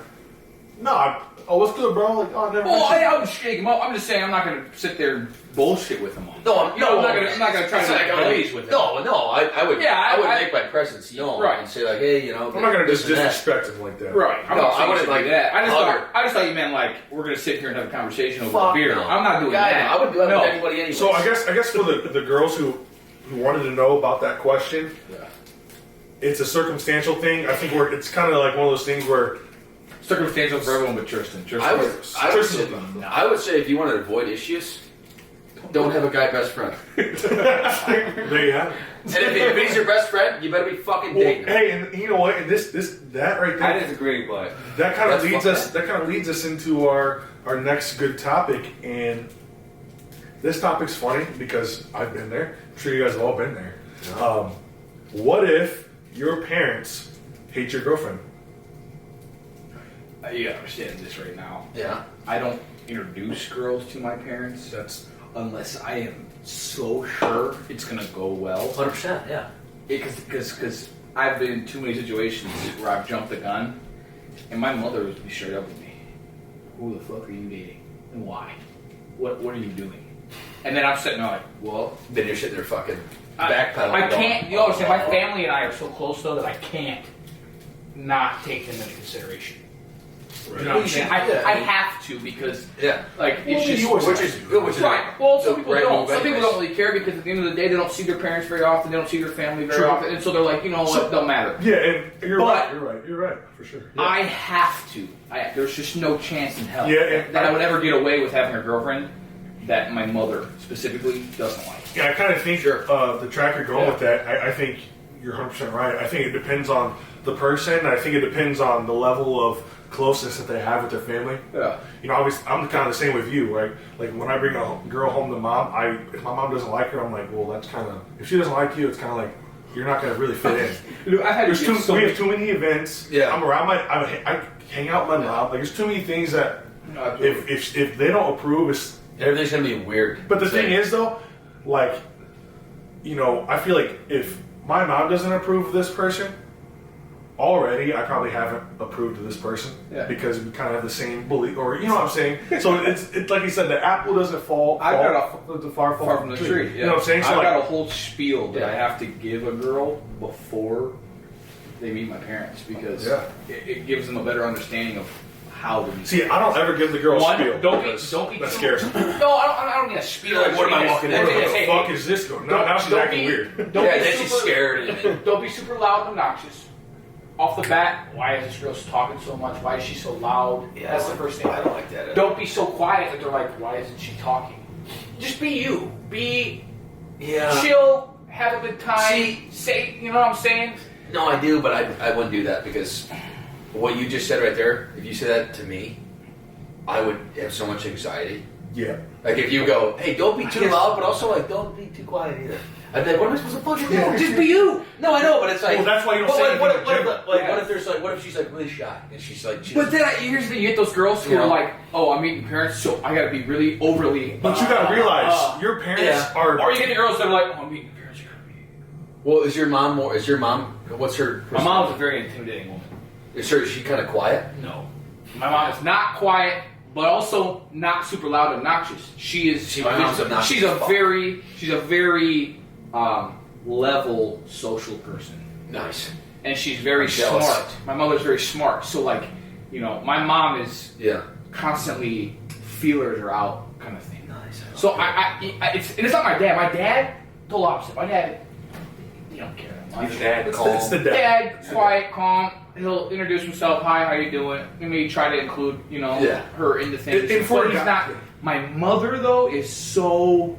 no. What's good, bro? Like, oh, never. Well, mind. I would shake him up. I'm just saying I'm not going to sit there and bullshit with him on. No, I'm not gonna try to like, blaze with him. No, I would. Yeah, I would I- make my presence known Right. and say like, hey, I'm not gonna this just and that. disrespect him like that. Right. I'm No, not I saying wouldn't you should like do that. hug I just thought you meant like we're going to sit here and have a conversation over Fuck a beer. no. I'm not doing Yeah, that. I would do that No. with anybody anyway. So I guess for the girls who wanted to know about that question, Yeah. it's a circumstantial thing. I think it's kind of like one of those things where Circumstantial for everyone but Tristan. I would Tristan- say, I would say if you want to avoid issues, don't have a guy best friend. there you have it. And if he's your best friend, you better be fucking Well, dating him. hey, and you know what? And that right I there, disagree, but that kind of That's leads fucked us. up. That kind of leads us into our next good topic, and this topic's funny because I've been there. I'm sure you guys have all been there. What if your parents hate your girlfriend? You gotta understand this right now. Yeah. I don't introduce girls to my parents unless I am so sure it's gonna go well. 100%, yeah. Because I've been in too many situations where I've jumped the gun, and my mother would be straight up with me. Who the fuck are you dating, and why? What are you doing? And then I'm sitting there like, well, Then you're sitting there fucking I backpedaling. can't. You understand? My family and I are so close though that I can't not take them into consideration. You know what I'm saying? I have to because Yeah. like it's just Which is right. Well, some the people right don't. move Some people anyways. don't really care because at the end of the day, they don't see their parents very often. They don't see their family very True. often, and so they're like, you know what, it don't matter. Yeah, and you're But- right. You're right for sure. Yeah. I have to. There's just no chance in hell Yeah, and that I would ever get away with having a girlfriend that my mother specifically doesn't like. Yeah, I kind of think the track you're going Yeah. with that. I think you're 100% right. I think it depends on the person. I think it depends on the level of closeness that they have with their family. Yeah. Obviously, I'm kind of the same with you, right? Like when I bring a girl home to mom, if my mom doesn't like her, I'm like, well, that's kind of. If she doesn't like you, it's kind of like you're not going to really fit in. Dude, I've had There's to get so we many. have too many events. Yeah. I'm around I hang out with my mom. Like there's too many things that No, absolutely. if they don't approve, it's. Everything's gonna be weird. But the thing is, though, like, I feel like if my mom doesn't approve of this person, already I probably haven't approved of this person because we kind of have the same belief, or you know what I'm saying. So it's like you said, the apple doesn't fall I've got far from the tree. You know what I'm saying? So I've like, got a whole spiel that I have to give a girl before they meet my parents because it gives them a better understanding of how to be. see, I don't ever give the girl a One, spiel. don't be that too- scares me. No, I don't mean a spiel. Like, what am I walking in? What Hey, the hey, fuck hey, is this going? Now she's don't acting be- weird. Don't Yeah, be then she's super- scared. And Don't be super loud and obnoxious. Off the bat, why is this girl talking so much? Why is she so loud? Yeah, That's the first thing. I don't like that. Don't be so quiet that they're like, why isn't she talking? Just be you. Be chill, have a good time. Say, you know what I'm saying? No, I do, but I wouldn't do that because what you just said right there, if you said that to me, I would have so much anxiety. Yeah. Like if you go, hey, don't be too loud, but also like don't be too quiet either. I'd be like, what am I supposed to fucking do? Just be you. No, I know, but it's like, Well, that's why you don't but say like, what, anything in general. what if there's like, what if she's like really shy and she's like, But then here's the thing: you get those girls who Yeah. are like, "Oh, I'm meeting parents, so I got to be really overly." But you gotta realize your parents are. Or you get the girls that are like, "Oh, I'm meeting parents." well, is your mom more? Is your mom? What's her? My mom's a very intimidating woman. Is she kind of quiet? No, my mom is not quiet, but also not super loud, and obnoxious. She is. See, my mom's obnoxious She's as a fuck. very level social person. Nice. And she's very I'm jealous. smart. My mother's very smart. So like, my mom is Yeah. constantly feelers are out kind of thing. Nice. So it's not my dad. My dad, total opposite. My dad, he don't care. Your dad It's calm. the dad. Dad, quiet, calm. He'll introduce himself. Hi, how you doing? Maybe try to include, Yeah. her into things. And for But he's a not. guy- My mother though is so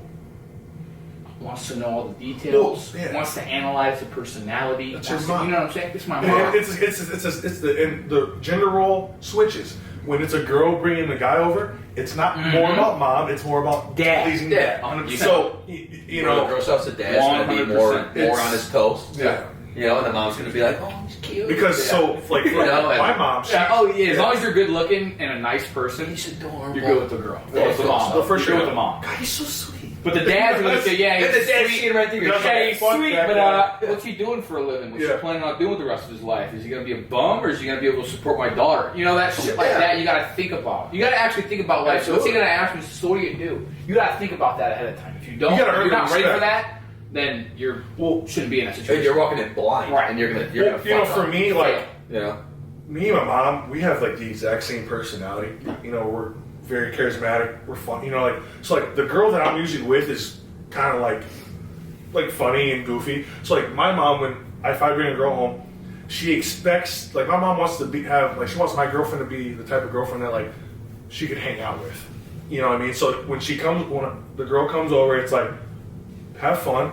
wants to know all the details. Well, yeah. Wants to analyze the personality. That's wants your to- mom. You know what I'm saying? It's my mom. And the gender role switches. when it's a girl bringing the guy over, it's not more about mom, it's more about Dad. pleasing Dad. dad. 100%. So, you When the know, girl starts to dad's going to be more 100%. on his toes. yeah. You know, and the mom's going to be like, oh, he's cute. Because Yeah. so, like, You know, my and- mom, she, Yeah, oh yeah, as long as you're good looking and a nice person, He's adorable. you're good with the girl. Yeah, With the mom. so for You're sure. good with the mom. God, he's so sweet. But the dad's gonna say, yeah, And the he's dad's sweet. seeing right there. Yeah, Yeah, he's fuck sweet, that but guy. what's he doing for a living? What's Yeah. he planning on doing with the rest of his life? Is he gonna be a bum, or is he gonna be able to support my daughter? You know, that shit like Yeah. that. You gotta think about. You gotta actually think about life. So what's he Absolutely. gonna ask me? So what do you do? You gotta think about that ahead of time. If you don't, You gotta if earn you're not ready respect. for that, then you're shouldn't be in that Hey, situation. you're walking in blind, Right. and you're gonna well, you know, fuck for up. me, like, You know, me and my mom, we have like the exact same personality. You know, we're very charismatic. We're fun. You know, like so, like the girl that I'm usually with is kind of like funny and goofy. So like my mom, when if I bring a girl home, she expects like my mom wants to have like she wants my girlfriend to be the type of girlfriend that like she could hang out with. You know what I mean? So when the girl comes over, it's like have fun,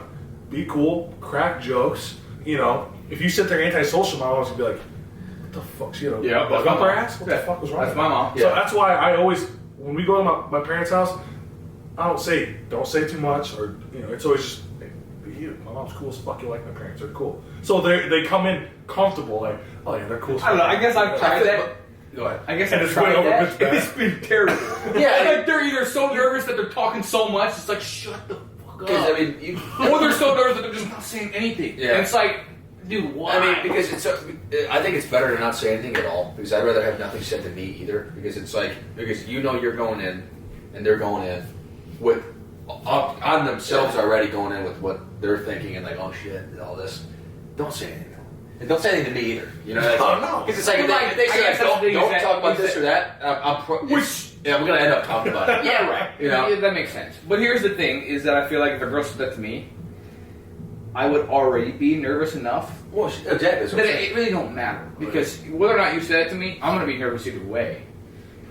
be cool, crack jokes. You know, if you sit there antisocial, my mom's gonna be like, what the fuck? She had a Yeah, bug that's up my her mom. ass? What Yeah, the fuck was wrong? that's with my her? mom. So Yeah. that's why I always, when we go to my parents' house, I don't say too much, or you know, it's always just hey, be you. My mom's cool as fuck. You like my parents? They're cool. So they come in comfortable, like oh yeah, they're cool. As I don't know. I fuck. guess I've tried that. go ahead. I guess And I've it's went tried over that. good, bad. It's been terrible. Yeah, like they're either so nervous that they're talking so much, it's like shut the fuck Because up. I mean, you, Or they're so nervous that they're just not saying anything. Yeah. And it's like, dude, why? I mean, because I think it's better to not say anything at all. Because I'd rather have nothing said to me either. Because it's like because you know you're going in, and they're going in with up on themselves already going in with what they're thinking and like oh shit all this. Don't say anything. And don't say anything to me either. You know? Oh, no. Because it's like if Like, they I say guess like, that's the thing don't is talk about that- this or that. Yeah, we're gonna end up talking about it. yeah, right. You know? Yeah, that makes sense. But here's the thing: is that I feel like if a girl said that to me, I would already be nervous enough Well, exactly. That's what that I'm saying. it really don't matter because whether or not you say that to me, I'm gonna be nervous either way,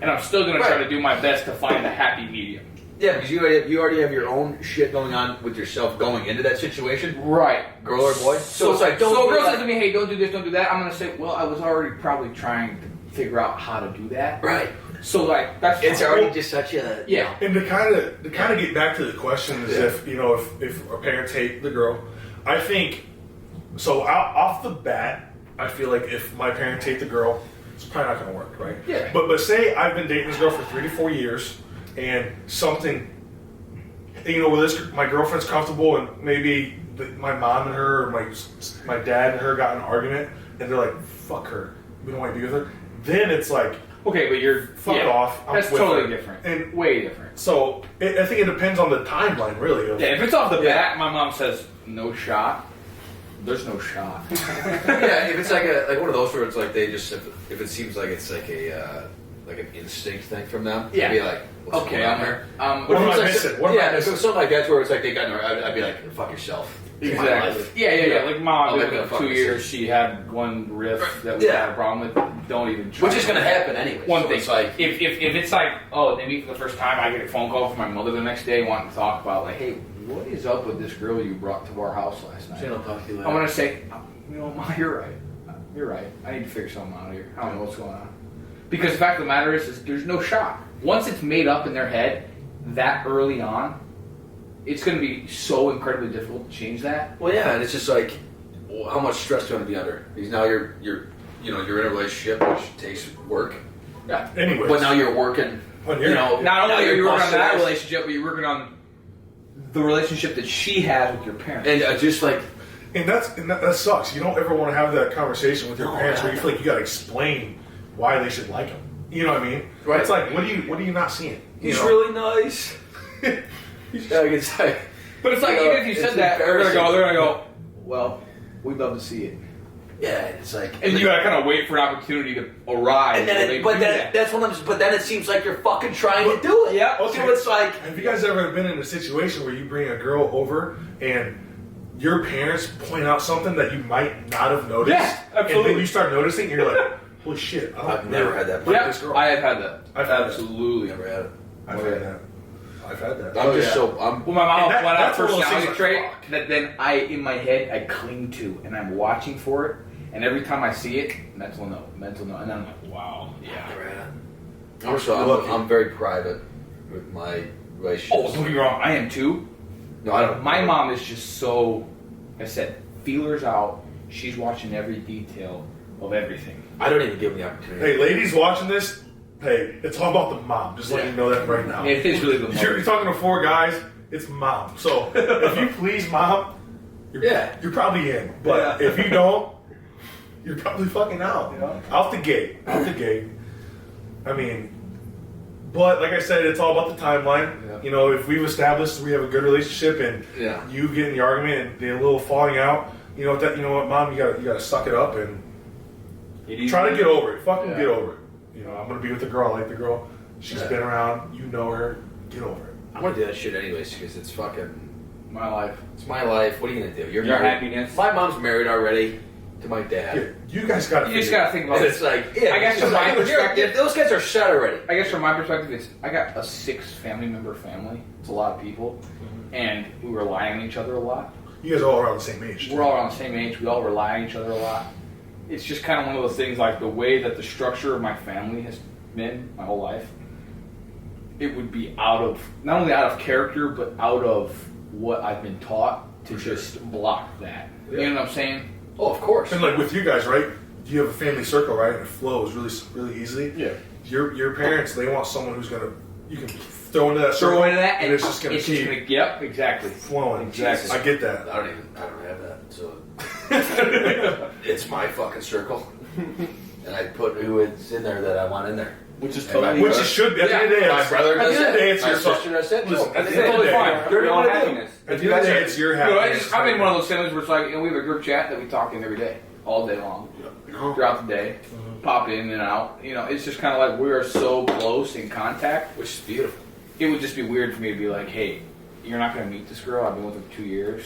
and I'm still gonna try Right. to do my best to find a happy medium. Yeah, because you already have your own shit going on with yourself going into that situation, Right. girl or boy. So it's like don't. So a be girl like- says to me, "Hey, don't do this, don't do that." I'm gonna say, "Well, I was already probably trying to figure out how to do that." Right. So like that's It's fine. already just such a Yeah. And to kind of get back to the question is Yeah. if you know if our parents hate the girl, I think so off the bat, I feel like if my parents hate the girl, it's probably not going to work, right? Yeah. But say I've been dating this girl for 3 to 4 years, and something, you know, with my girlfriend's comfortable, and maybe my mom and her, or my dad and her got in an argument, and they're like, "Fuck her, we don't want to be with her." Then it's like, Okay, but you're Fuck off, I'm That's with totally her. different. And- way different. so I think it depends on the timeline, really. Of, Yeah, if it's off the Yeah. bat, my mom says no shot. There's no shot. yeah. If it's like one of those where it's like they just if it seems like it's like a like an instinct thing from them, Yeah. I'd be like, what's Okay, going on I'm here? here. What am if I it's like missing? What am I yeah, missing? if something like that where it's like they got in I'd be like, fuck yourself. It's my Exactly. life. Yeah. Like mom, I'll did make it it a for fucking 2 years. decision. She had one riff that we Yeah. had a problem with. Don't even try. Which is gonna happen anyway. One so thing, it's like if it's like, oh, they meet for the first time, I get a phone call from my mother the next day wanting to talk about like, hey, what is up with this girl you brought to our house last night? she don't talk to you I'm gonna say, you know, Ma, you're right. You're right. I need to figure something out here. I don't know what's going on. Because the fact of the matter is there's no shot. Once it's made up in their head that early on, it's going to be so incredibly difficult to change that. Well, yeah, and it's just like, well, how much stress do you want to be under? Because now you're in a relationship which takes work, Yeah. Anyways, but now you're working. When You you're- know, Not now only are you working on busting that ass. relationship, but you're working on the relationship that she has with your parents. and just like and that sucks. You don't ever want to have that conversation with your No, parents no, where you feel like you got to explain why they should like him. You know what I mean? Right. It's like, what are you not seeing? You he's know? really nice. Yeah, it's like, But it's like, you know, even if you it's said that, they're gonna embarrassing. go, well, we'd love to see it. yeah, it's like, And you gotta kind of wait for an opportunity to arise. and where then they it, but do then that. that's one of them. But then it seems like you're fucking trying to do it. Yeah. So it's like, Have you guys ever been in a situation where you bring a girl over and your parents point out something that you might not have noticed? Yeah, absolutely. And then you start noticing, and you're like, holy shit, I don't I've never had that. like Yeah, this girl. I have had that. I've had that. Absolutely. never had it. I've had that. I've had that. I'm just yeah. so I'm. Well, my mom And that- went out that's one of those personality things trait like, fuck. that then in my head, I cling to, and I'm watching for it, and every time I see it, mental note, and I'm like, wow, yeah. Never had it. I'm very private with my relationships. Oh, don't get me wrong, I am too. No, I don't. My mom is just so, like I said, feelers out. She's watching every detail of everything. I don't even give them the opportunity. Hey, ladies watching this, hey, it's all about the mom. Just letting you know that right now. It is really the You're mother. talking to 4 guys, it's mom. So if you please mom, you're probably in. But if you don't, you're probably fucking out. Out the gate. I mean, but like I said, it's all about the timeline. Yeah. You know, if we've established we have a good relationship and you get in the argument and they're a little falling out, you know what, mom, you gotta suck it up and try to get over it. Fucking get over it. You know, I'm gonna be with the girl. I like the girl. She's been around. You know her. Get over it. I'm gonna do that shit anyways because it's fucking My life. It's my life. What are you gonna do? You're Your married. happiness. My mom's married already to my dad. Here, you guys gotta. You just gotta think about And it. it's like, yeah. I guess from my perspective, those guys are set already. I guess from my perspective, it's I got a 6 family member family. It's a lot of people, and we rely on each other a lot. You guys are all around the same age. We're all around the same age. We all rely on each other a lot. It's just kind of one of those things, like the way that the structure of my family has been my whole life. It would be not only out of character, but out of what I've been taught to just block that. Yeah. You know what I'm saying? Oh, of course. And like with you guys, right? You have a family circle, right? And it flows really easily. Yeah. Your parents, they want someone who's you can throw into that circle, Throw into that, and it's just gonna keep yep, exactly. flowing. Exactly. I get that. I don't have that. So it's my fucking circle, and I put who is in there that I want in there. Which is And totally Which it should be. At the end of the day, my it's- brother At the does end of the day, it. it's My your sister does it. Listen, at the It's end of the totally day, fine. at Your own wanna do. happiness. the end of the day, it's your happiness. I'm in one of those families where it's like, we have a group chat that we talk in every day, all day long, throughout the day, pop in and out. You know, it's just kind of like we are so close in contact. Which is beautiful. It would just be weird for me to be like, hey, you're not going to meet this girl. I've been with her for 2 years.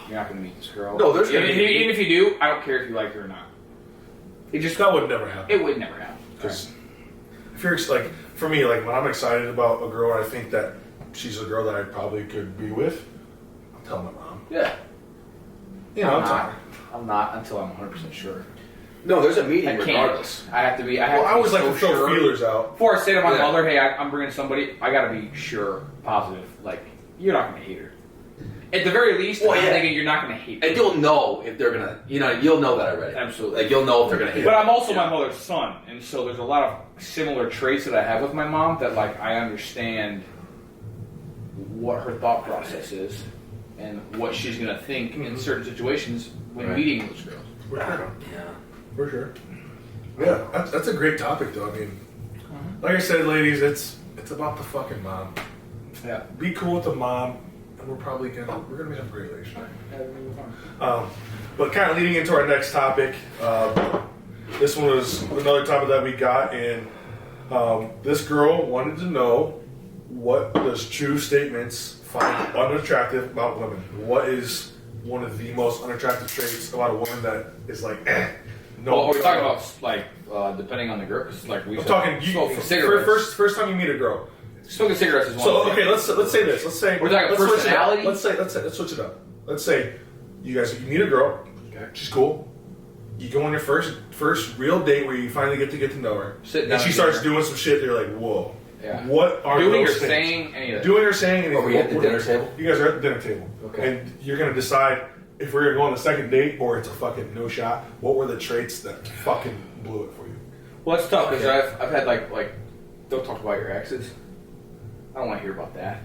You're not going to meet this girl. No, there's gonna even, be- even if you do, I don't care if you like her or not. It just That would never happen. it would never happen. Because if you're like, for me, like when I'm excited about a girl, and I think that she's a girl that I probably could be with, I'll tell my mom. Yeah, You know, I'm I'm not. sorry. I'm not until I'm 100% sure. No, there's a meeting I can't. regardless. I have to be. I have Well, to I be always like so to throw sure. feelers out. Before I say to my Yeah. mother, "Hey, I'm bringing somebody," I gotta be sure, positive. Like you're not gonna hate her. At the very least, Well, I'm yeah. thinking you're not gonna hate her. And you'll know if they're gonna, you'll know that already. Absolutely. Like you'll know if they're gonna hate. But it. I'm also my mother's son, and so there's a lot of similar traits that I have with my mom that, like, I understand what her thought process is and what she's gonna think in certain situations when Right. meeting those girls. For sure. Yeah. For sure. Yeah, that's a great topic, though. I mean, like I said, ladies, it's about the fucking mom. Yeah. Be cool with the mom, and we're gonna have a great relationship. But kind of leading into our next topic, this one was another topic that we got, and this girl wanted to know, what does true statements find unattractive about women? What is one of the most unattractive traits about a woman that is like, no? Well, we're talking about, like, depending on the girl, because, like, I'm talking for cigarettes. first time you meet a girl. Smoking cigarettes is one So thing. okay, let's say this. Let's say We're talking let's switch it up. personality? Let's switch it up. Let's say you meet a girl. Okay. She's cool. You go on your first real date where you finally get to know her. Sit And down she and starts dinner. doing some shit. You're like, whoa. Yeah. What are Doing or those things? saying any of that. Doing or saying anything. Are we at the dinner table? You guys are at the dinner table. Okay. And you're gonna decide if we're gonna go on the second date or it's a fucking no shot. What were the traits that fucking blew it for you? Well, it's tough because I've had like don't talk about your exes. I don't want to hear about that.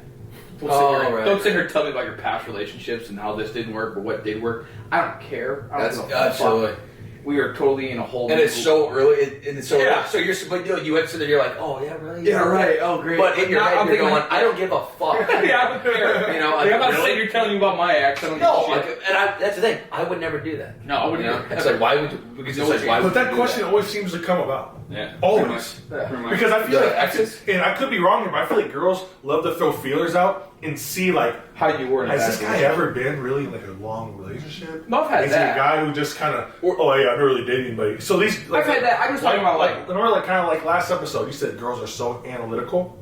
Don't sit here and tell me about your past relationships and how this didn't work or what did work. I don't care. I don't That's give a fuck. absolutely. We are totally in a whole. And new it's so early, and it's so Yeah. so you're but you went to there, you're like, oh yeah, really? Yeah, right. Oh, great. But in your Now head, I'm you're thinking going, like- I don't give a fuck. yeah, I don't care. You know, like, I'm not really? saying you're telling me about my ex. I don't No, give a like, shit. that's the thing. I would never do that. No, I wouldn't. You know? do It's that. like, why would you? Because No it's like, chance. why would But that you do question always seems to come about. Yeah. Always. Yeah. Because I feel Yeah, like exes. and I could be wrong here, but I feel like girls love to throw feelers out and see like, How you were in a has this past guy relationship. ever been really in like a long relationship? No, I've had Is that. he a guy who just kind of, oh yeah, I've never really dated anybody. So these, like, I've had that. I was talking about like. remember like kind of like last episode, you said girls are so analytical.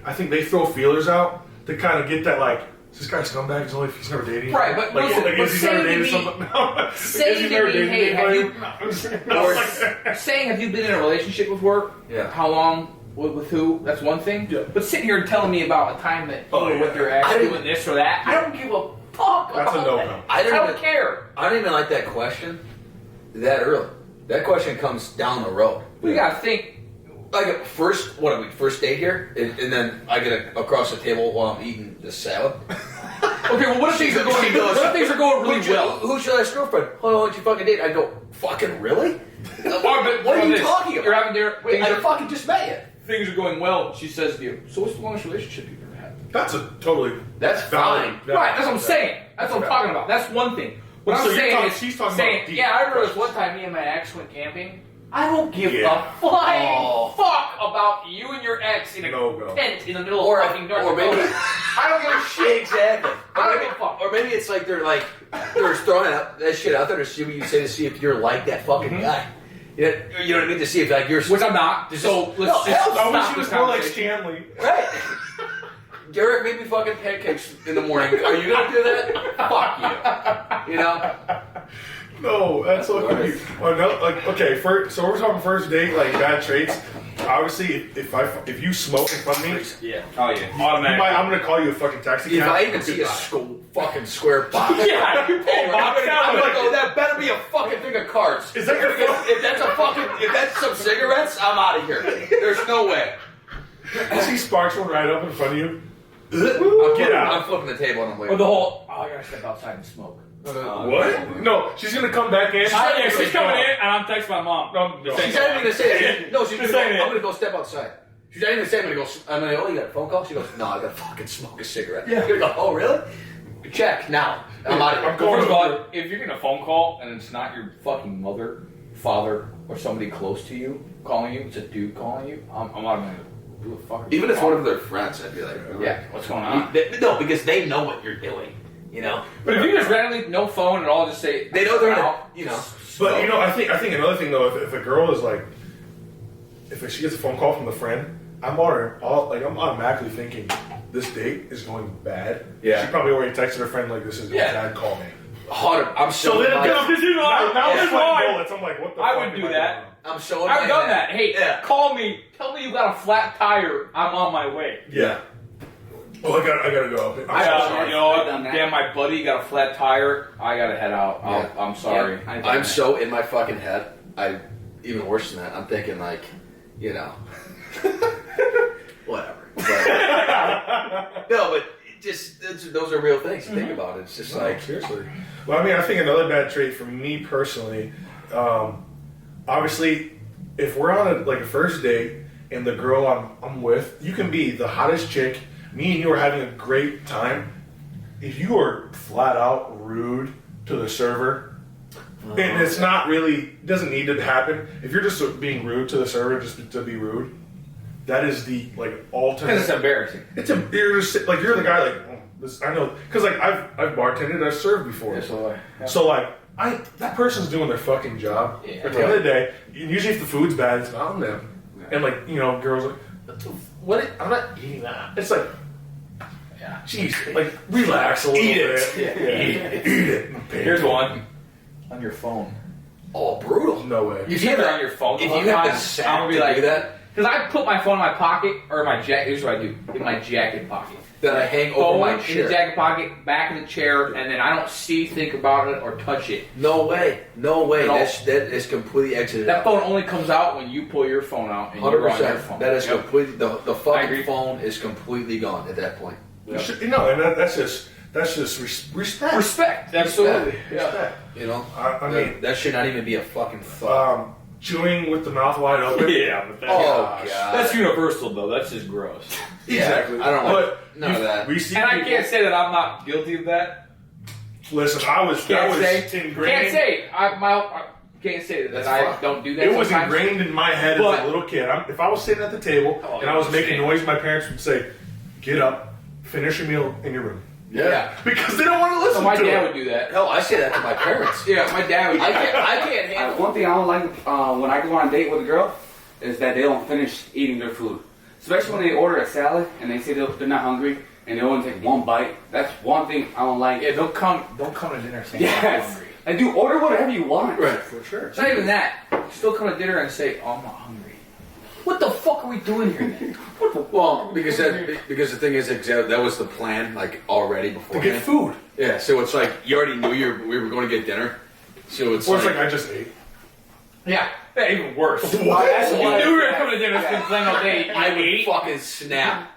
I think they throw feelers out to kind of get that like, is this guy scumbag? He's never dated. Right, but like, listen, like, but is he never say to dated me- someone? No. say Is he to never me, dated hey, have anybody? you- No, I'm just- Saying, have you been in a relationship before? Yeah. How long? with who, that's one thing. Yeah. But sitting here and telling me about a time that you were with your ex I didn't- doing this or that, I don't give a fuck That's a about no-no. that. I I don't don't even- care. I don't even like that question that early. That question comes down the road. We gotta think. Like first, what are we first date here, and then I get across the table while I'm eating the salad. Okay, well, what if things are going? What if things are going really well? Who's your last girlfriend? Oh, why don't you fucking date? I go, fucking really? But What are you this, talking about? You're having dinner. Wait, Things, I are, fucking just met you. things are going well. She says to you, "So what's the longest relationship you've ever had?" That's a totally That's valid. fine. valid- Right, that's what I'm saying. That's what I'm talking about. That's one thing. What So I'm you're saying talking- is, she's talking saying, about deep yeah, I remember this questions. one time me and my ex went camping. I don't give Yeah. a flying Oh. fuck about you and your ex in a No-go. tent in the middle Or- of fucking North or maybe- Dakota. I don't give a shit. Exactly. I don't Or give a fuck. Or maybe it's like they're throwing out that shit out there to see what you say to see if you're like that fucking guy. You know what I mean? To see if like you're Which I'm not. Just- So let's No, just hell no, I wish stop he was this more like conversation. Stanley. right. Derek made me fucking pancakes in the morning. Are you gonna do that? Fuck you. You know? No, that's so confusing. Oh, no, like okay, so we're talking first date, like bad traits. Obviously, if you smoke in front of me, Yeah. Oh yeah. I'm gonna call you a fucking taxi If cab. I even see a fucking square box, Yeah, you pull box I'm down. gonna go. That better be a fucking thing of cards. Is that your Because phone? if that's some cigarettes, I'm out of here. There's no way. She sparks one right up in front of you. I'm Get out. I'm flipping the table and I'm Or waiting. the whole. Oh, I gotta step outside and smoke. What? No, she's gonna come back in. Yeah, she's coming in, and I'm texting my mom. No. She's not even gonna say that. No, she's gonna Just go, saying it. I'm gonna go step outside. She's not even saying I'm gonna go. I'm gonna go. Oh, you got a phone call? She goes, no, I gotta fucking smoke a cigarette. Yeah. You're gonna go. Oh, really? Check now. I'm out of here. I'm going First of over. all, if you're getting a phone call and it's not your fucking mother, father, or somebody close to you calling you, it's a dude calling you, I'm automatically. Who the fuck are you Even if it's one calling? of their friends, I'd be like, Yeah, what's going on? No, because they know what you're doing. You know. But if you just randomly, no phone at all, just say They know they're in a, out. you know. But you know, I think another thing though, if a girl is like, if she gets a phone call from the friend, I'm automatically thinking this date is going bad. Yeah. She probably already texted her friend like, "This is Yeah. bad. Call me." I'm So then I'm This is now mine. it's This is like mine. bullets. I'm like, what the I fuck would am do I that. doing? showing. I've done that. Hey, Yeah. call me. Tell me you got a flat tire. I'm on my way. Yeah. Oh, I gotta go. I'm I so got, sorry. you know, I've done that. damn, my buddy got a flat tire. I gotta head out. Yeah. I'm sorry. Yeah, I've done I'm that. so in my fucking head. Even worse than that. I'm thinking like, you know, whatever. But, no, but those are real things. You think about it. It's just No, like seriously. Well, I mean, I think another bad trait for me personally, obviously, if we're on a first date and the girl I'm with, you can be the hottest chick. Me and you are having a great time. If you are flat out rude to the server, and it's not really doesn't need to happen. If you're just being rude to the server just to be rude, that is the ultimate. Because it's embarrassing. You're just like you're the guy like oh, this. I know because I've bartended, I've served before. So that person's doing their fucking job. Yeah. At the end of the day, usually if the food's bad, it's not on them. And girls like, what? I'm not eating that. It's like, Yeah. jeez, like relax a little Eat it. bit. Yeah. Eat it. Here's one on your phone. oh brutal. No way. If you're on your phone, If the you whole have time, the sack I'm gonna be to like do that, because I put my phone in my pocket or in my jacket. Here's what I do: in my jacket pocket. that I hang over Phone my in the chair. jacket pocket, back in the chair, and then I don't think about it, or touch it. No way. No way. No. That is completely exited. That phone only comes out when you pull your phone out and you're on your phone. That is Yep. completely the I fucking agree. phone is completely gone at that point. And that's just respect. Respect, absolutely. Yeah. Respect. You know, I mean, that should not even be a fucking thought. chewing with the mouth wide open. Yeah, but that's, Oh, God. that's universal though. That's just gross. Exactly. I don't like But none of that. We see And I people- can't say that I'm not guilty of that. Listen, that was ingrained. Can't say. I can't say that That's I fine. don't do that. It was sometimes. ingrained in my head as But- a little kid. If I was sitting at the table Oh, and I was you making understand. noise, my parents would say, "Get up, finish your meal in your room," Yeah. because they don't want to listen So my to dad it. would do that. Hell, I say that to my parents. Yeah, my dad would. I can't handle. One thing I don't like when I go on a date with a girl is that they don't finish eating their food. Especially when they order a salad and they say they're not hungry and they only take one bite. That's one thing I don't like. Yeah, don't come to dinner saying I'm Yes. hungry. And do order whatever you want. Right, for sure. It's not even that. Still come to dinner and say, "Oh, I'm not hungry." What the fuck are we doing here then? Well, because the thing is that was the plan, like already To before. get food. Yeah, so it's like you already knew we were going to get dinner. So it's Or it's like I just ate. Yeah, even worse. What? That's you knew we were coming to dinner. It's been playing all day. I would ate. fucking snap.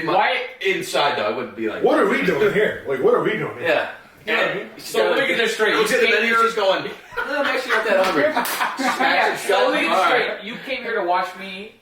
Why? Inside though, I wouldn't be like. What are we doing here? Like, what are we doing here? Yeah. So let me get this straight. Looks at the came menu, here- she's going. "No, I'm actually not that hungry." Yeah, Smacks it so shut. let me get All this right. straight. You came here to watch me,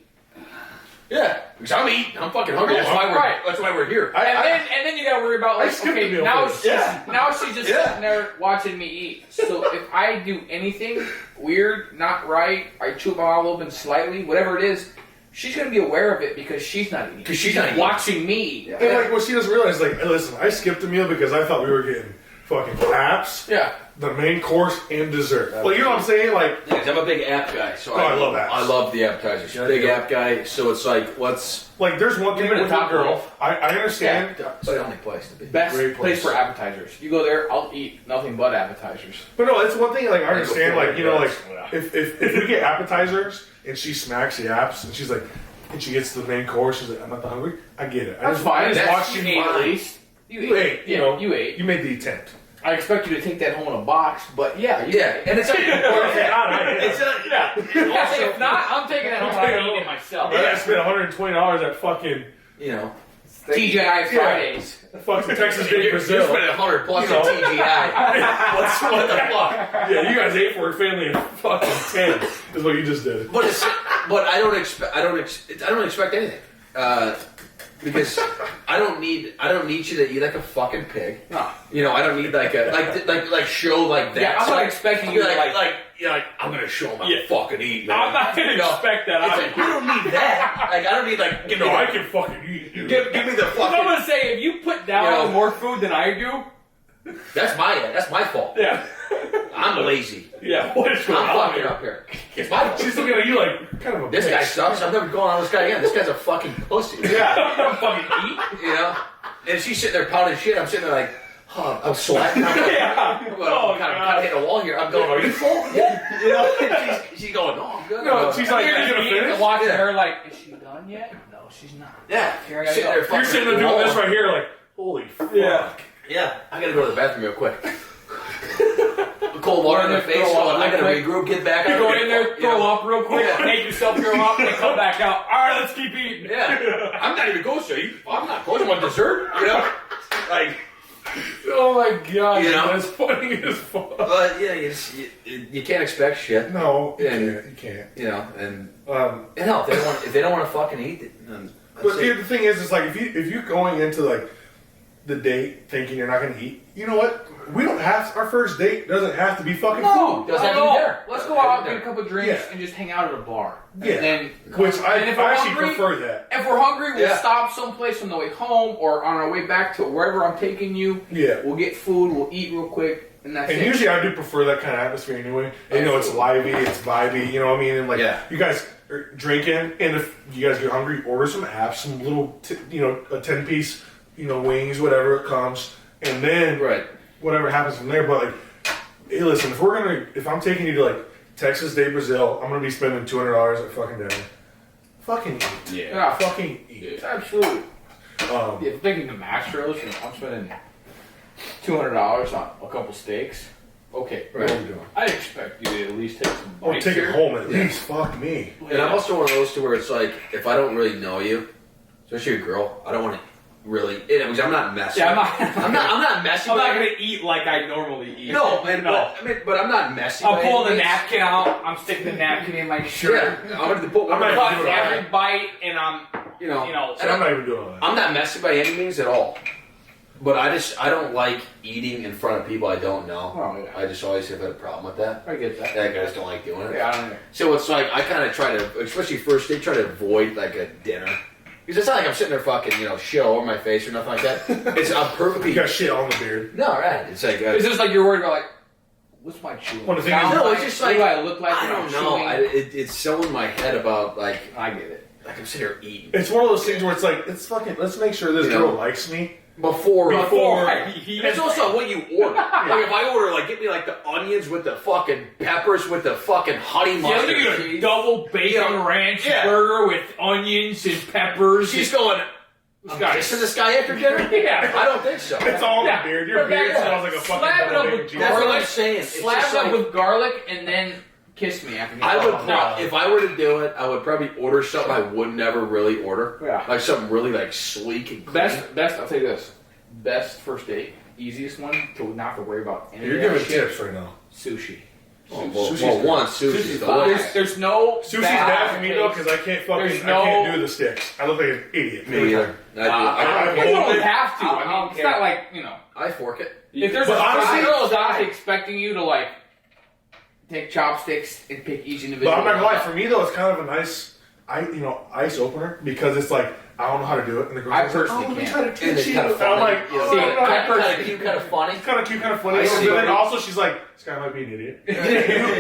Yeah, because I'm eating. I'm fucking hungry. That's why we're. Right. That's why we're here. and then you gotta worry about I like, skipped okay, the meal now first. she's Yeah. now she's just Yeah. sitting there watching me eat. So if I do anything weird, not right, I chew my mouth open slightly, whatever it is, she's gonna be aware of it because she's not eating. 'Cause she's just not eating. watching me eat. And like what she doesn't realize, like, hey, listen, I skipped a meal because I thought we were getting fucking apps, Yeah. the main course, and dessert. Well, you know what I'm saying? Like, Yeah, 'cause I'm a big app guy, so Oh, I love apps. I love the appetizers. Yeah, Big yeah. app guy, so it's like, what's there's one thing Give it a with the top girl. roll. I understand, it's the only place to be. Best Great place place. for appetizers. You go there, I'll eat nothing but appetizers. but no, it's one thing. Like, I understand, like, you know, like, Yeah. if we get appetizers and she smacks the apps and she's like, and she gets to the main course, she's like, I'm not that hungry. I get it. I That's fine. I just That's watched You you ate at fine. least. You ate, you Yeah, know, you ate. You made the attempt. I expect you to take that home in a box, but yeah, you Yeah, and it's Or if not, it's yeah. If not, I'm taking it home and I'm eating it myself. I spent $120 at fucking you know. TGI Fridays. fucking Texas Day You're Brazil. spending $100 plus You on know. TGI. what the fuck? Yeah, you guys ate for a family of fucking 10 is what you just did. But I don't expect anything. Because I don't need you to eat like a fucking pig. No. You know, I don't need like show like that. Yeah, I'm So not expecting you you're to you're like I'm gonna show them how Yeah. to fucking eat. Man. I'm not gonna You know, expect that. It's I'm like, I don't need that. Like I don't need like give me I the, can fucking eat. Dude. give me the I'm fucking. gonna say if you put down You know. more food than I do, That's my fault. yeah, I'm lazy. yeah. What is going I'm on fucking here? up here. It's my fault. She's looking at you like kind of a This bitch. guy sucks. I'm never going on with this guy again. This guy's a fucking pussy. Yeah, you don't fucking eat. You know? And she's sitting there pounding shit. I'm sitting there like, oh, I'm sweating. I'm Oh, kind God. of hitting a wall here. I'm going, are you full? Yeah. You know? And she's going, no, I'm good. No, she's like, You're you just gonna eating finish? and watching Yeah. her like, is she done yet? No, she's not. yeah. Here I gotta Sitting go. there You're fucking sitting there doing wall. this right here, like, holy fuck. Yeah. Yeah. I gotta go to the bathroom real quick. Cold water in the Throw face. up Going, I real gotta quick. regroup, get back. You out go here. in there, You throw know? up real quick, Yeah. make yourself throw up, and come back out. All right, let's keep eating. Yeah. I'm not even close to you. I'm not close. I want dessert. You know? Like, Oh my god, You know? that's funny as fuck. but yeah, you can't expect shit. No, you Yeah. can't. You can't. You know, and Um, hell, if they don't want to fucking eat, then but that's it. the thing is, it's like if you're going into like the date thinking you're not going to eat, you know what? We don't have our first date doesn't have to be fucking No, food. Doesn't have to be there. Let's go Doesn't have out, to be get a there. couple drinks, Yeah. and just hang out at a bar. Yeah. And then, Which I and if we're actually hungry, prefer that. If we're hungry, we'll Yeah. stop someplace on the way home or on our way back to wherever I'm taking you. Yeah. We'll get food, we'll eat real quick, and that's And it. usually I do prefer that kind of atmosphere anyway. And, you know, it's lively, it's vibey, you know what I mean? And like, Yeah. you guys are drinking, and if you guys get hungry, order some apps, some little, a 10-piece, wings, whatever it comes. And then Right. whatever happens from there. But like, hey, listen, if I'm taking you to like Texas Day Brazil, I'm gonna be spending $200 at fucking dinner. Fucking eat. Yeah. Fucking eat. Absolutely. Um, If thinking the Mastros, I'm spending $200 on a couple steaks. Okay, Right. What are we doing? I expect you to at least take some Or bites take here. it home at least. Fuck me. And I'm also one of those to where it's like, if I don't really know you, especially a girl, I don't want to really. Because I'm not messy. Yeah, I'm not. I'm not messy. I'm by not any- gonna eat like I normally eat. No, man. no. But I'm not messy. I'm by pulling the any means. napkin out. I'm sticking the napkin in my shirt. Yeah, I'm gonna put. I'm not Cut doing all every that. bite, and I'm, You know. you know, and I'm not even doing all that. I'm not messy by any means at all. But I don't like eating in front of people I don't know. Oh, yeah. I just always have had a problem with that. I get that. I just don't like doing it. Yeah, I don't know. So it's like I kind of try to, especially first, they try to avoid like a dinner because it's not like I'm sitting there fucking shit all over my face or nothing like that. It's I'm perfectly You got shit on the beard. no right. It's like It's just like you're worried about like, what's my chewing? Well, the thing is- sound No, like? it's just What do like- I look like I when don't I'm know. chewing? It's so in my head about like I get it. I'm sitting here eating. It's one of those things where it's like, let's make sure this You girl know. likes me. Before. he It's also what you order. Like if I order, like, get me like the onions with the fucking peppers with the fucking honey Yeah, mustard. look at a cheese. double bacon ranch burger with onions and peppers. She's going, I'm kissing this guy after dinner? Yeah. I don't think so. It's all in the beard. Your beard Yeah. smells like a fucking Slap it double up bacon with cheese. That's what I'm garlic. saying. It's Slap just it up like- with garlic and then kiss me after. I would No. if I were to do it, I would probably order something I would never really order. Yeah. Like something really like sleek and clean. Best. I'll tell you this. Best first date, easiest one to not have to worry about any You're of that giving shit. tips right now. Sushi. Well, Sushi's well, good. one, sushi's Sushi's the fine. list. There's no. Sushi's bad for me though because I can't There's I can't no- do the sticks. I look like an idiot. Me either. I You don't hold it. have to. I mean, don't it's care. not like you know. I fork it. If there's But a honestly- girl is honestly expecting you to like take chopsticks and pick each individual. But I'm not gonna lie. For me though, it's kind of a nice, ice opener because it's like I don't know how to do it, and the girl's I like, personally let me can't. try to And teach it's you. kind of And I'm funny. like, you know, oh, See, no, kind of cute, kind of funny. It's kind of cute, kind of funny. I see. But then also she's like, this guy might be an idiot.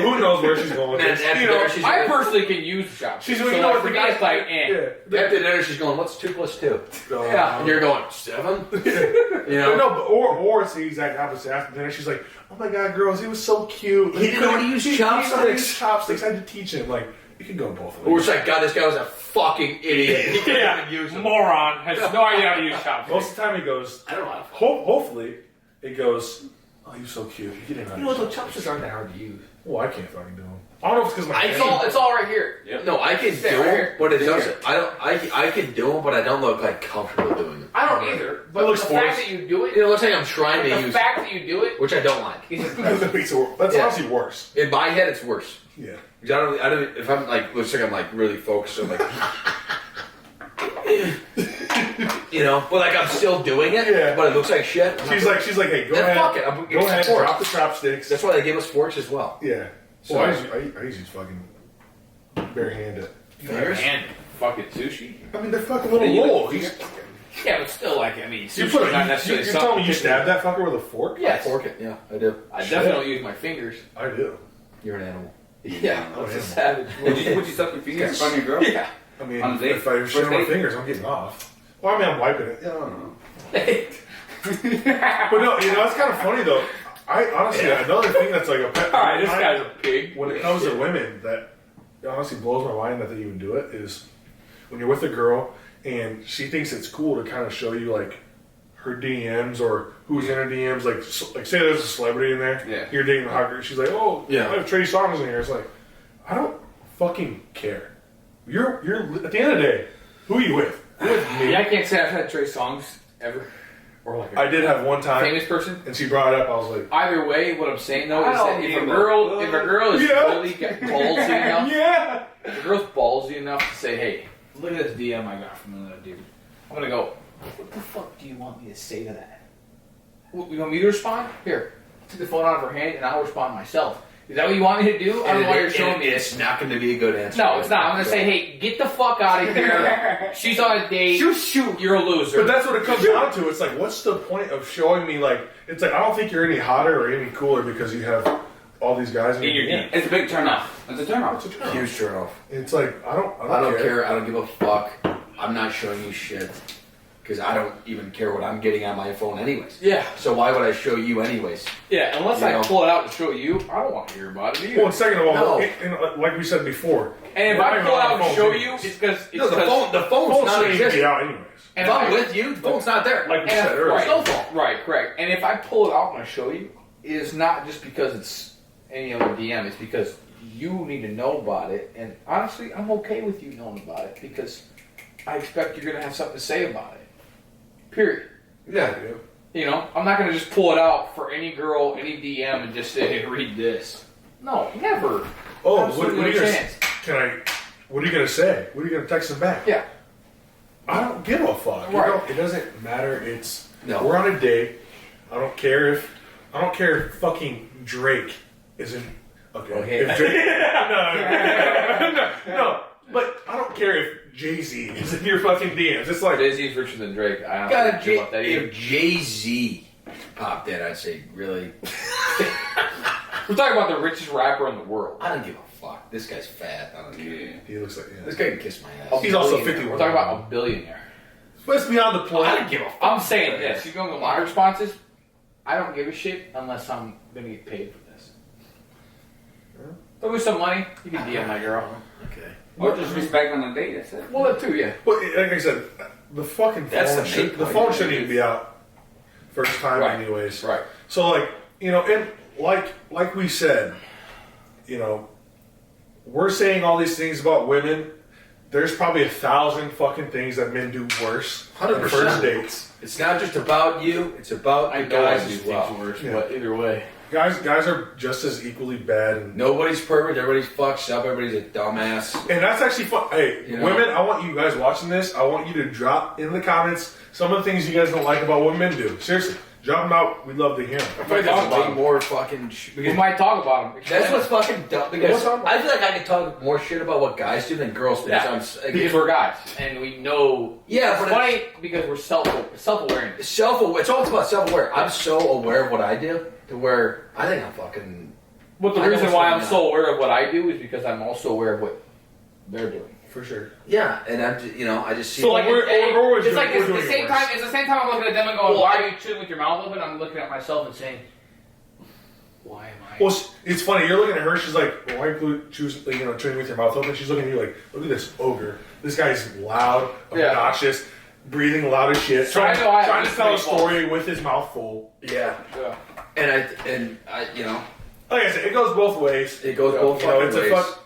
who knows where she's going with And this? after You know, dinner, she's I like, personally can use chopsticks. she's so you know like, what for the me, guy it's like, eh. Yeah. after dinner, she's going, what's 2 + 2? Yeah. And you're going, 7? You But know? no, or it's the exact opposite. After dinner, she's like, "Oh my god, girls, he was so cute. He didn't know how to use He didn't know how to chopsticks." use chopsticks. I had to teach him. Like, you can go both Or ways. it's like, God, this guy was a fucking idiot. He couldn't even use them. moron has no idea how to use chopsticks. Most of the time, he goes. I don't know. Hopefully, it goes. Oh, he was so cute. He didn't know. You know what, though? Chopsticks aren't that hard to use. Well, I can't fucking do them. I don't know if it's because my. It's all right here. No, I can do Sit right them, here. but it Sit doesn't. I can do them, but I don't look like comfortable doing them. I don't either. But It looks the fact forced. that you do it, It looks like I'm trying to the use fact that you do it, which I don't like. is impressive. That's Yeah. honestly worse. In my head, it's worse. Yeah. 'Cause I don't. If I'm like, looks like I'm like really focused. I'm like, you know, but like I'm still doing it. Yeah. But it looks like shit. I'm She's not- like, hey, go Then ahead. fuck it. I'm Go giving ahead. forks. Drop the chopsticks. That's why they gave us forks as well. Yeah. So- Well, I usually fucking barehanded. Fingers? And fucking sushi. I mean, they're fucking little You like roll. finger- Yeah, but still, like, I mean, You sushi's put not a, necessarily you're something telling me you to- stabbed that fucker with a fork? Yes. Fork it. Yeah, I do. I definitely don't use my fingers. I do. You're an animal. Yeah, Oh, that's a yeah. savage. Would you suck your fingers in front of your girl? Yeah. I mean, On a date? if I shit First on my date? fingers, I'm getting off. Well, I mean, I'm wiping it. Yeah, I don't know. But no, it's kind of funny though. I honestly, another thing that's like a pet All right, this peeve guy's a pig. when it comes to women that honestly blows my mind that they even do it is when you're with a girl and she thinks it's cool to kind of show you like her DMs or who's in her DMs. Like say there's a celebrity in there. Yeah. You're dating a hot girl. She's like, oh, Yeah. I have Trey Songz in here. It's like, I don't fucking care. You're at the end of the day, who are you with? You're with me. Yeah, I can't say I've had Trey songs ever. Or like a I did have one time, famous person. and she brought it up. I was like, Either way, what I'm saying though I is that don't if a even girl, know. if a girl is Yeah. really ballsy enough, yeah. if a girl's ballsy enough to say, "Hey, look at this DM I got from another dude," I'm gonna go, "What the fuck do you want me to say to that? You want me to respond? Here, take the phone out of her hand, and I'll respond myself. Is that what you want me to do? I don't know why you're showing me It's this." not going to be a good answer. No, it's not. I'm gonna say, "Hey, get the fuck out of here. She's on a date. Shoot. You're a loser." But that's what it comes down to. It's like, what's the point of showing me? Like, it's like I don't think you're any hotter or any cooler because you have all these guys in In your DM. It's a big turn off. It's a turn off. It's a turn. Huge turn off. It's like I don't care. I don't give a fuck. I'm not showing you shit because I don't even care what I'm getting on my phone anyways. Yeah. So why would I show you anyways? Yeah, unless You I know. pull it out to show you, I don't want to hear about it either. Well, and second of all, No. like we said before, And if we're I not even pull it on out the and phone, show so you, it's- it's because No, the phone's the phone not shouldn't even existing. be out anyways. And If I'm I- with you, the phone's not there. Like we and said if- earlier, right, no phone. Right, correct. And if I pull it out and I show you, it is not just because it's any other DM. It's because you need to know about it. And honestly, I'm okay with you knowing about it because I expect you're going to have something to say about it. Period. Yeah. You know, I'm not going to just pull it out for any girl, any DM, and just say, "Hey, read this." No, never. Oh, Absolutely what are you no gonna? chance. What are you gonna say? What are you gonna text him back? Yeah. I don't give a fuck. You Right. know, it doesn't matter. It's No. we're on a date. I don't care if fucking Drake isn't okay. Okay. If Drake, no. But I don't care if Jay-Z is in your fucking DMs. It's like Jay-Z's richer than Drake. I don't God, know about that either. if Jay-Z popped in, I'd say, really? We're talking about the richest rapper in the world. I don't give a fuck. This guy's fat. I don't care. he looks like This guy can kiss my ass. He's also Billionaire. 51. We're talking about a billionaire. But it's beyond the I point. don't give a fuck. I'm saying this. You going with my responses? I don't give a shit unless I'm gonna get paid for this. Throw me some money, you can DM my girl. Okay. Or just respect on a date. That's it. Well, that too, yeah. But like I said, the fucking That's phone, the main the point. phone shouldn't even be out first time Right. anyways. Right. So like, you know, and like we said, you know, we're saying all these things about women. There's probably 1,000 fucking things that men do worse on 100%. first dates. It's not just about you. It's about the guys as well. worse, Yeah. but either way. Guys are just as equally bad. And Nobody's perfect. Everybody's fucked up. Everybody's a dumbass. that's actually fun. Hey, You know? women, I want you guys watching this. I want you to drop in the comments some of the things you guys don't like about what men do. Seriously, drop them out. We'd love to hear them. I feel like Talk there's about way them. more fucking. We might talk about them. That's what's fucking dumb. Because What's I feel like I could talk more shit about what guys do than girls do. Yeah, because we're guys, and we know. Yeah, it's but funny because we're self-awareness. self-aware. It's all about self-aware. I'm so aware of what I do to where I think I'm fucking. But the I know reason what's why going I'm on. so aware of what I do is because I'm also aware of what they're doing. For sure. Yeah, and I'm just, I just see. So like, we're always it's doing- like we're it's doing the it same worse. time. It's the same time I'm looking at them and going, "Why are you chewing with your mouth open?" I'm looking at myself and saying, "Why am I?" Well, it's funny. You're looking at her. She's like, well, "Why you choose, chewing with your mouth open?" She's looking at you like, "Look at this ogre. This guy's loud, Yeah. obnoxious, breathing loud as shit, So I know I have trying to these tell a three story with his mouth full." Yeah, Yeah. and I, Like I said, it goes both ways. it goes both You know, fucking it's ways. a fuck.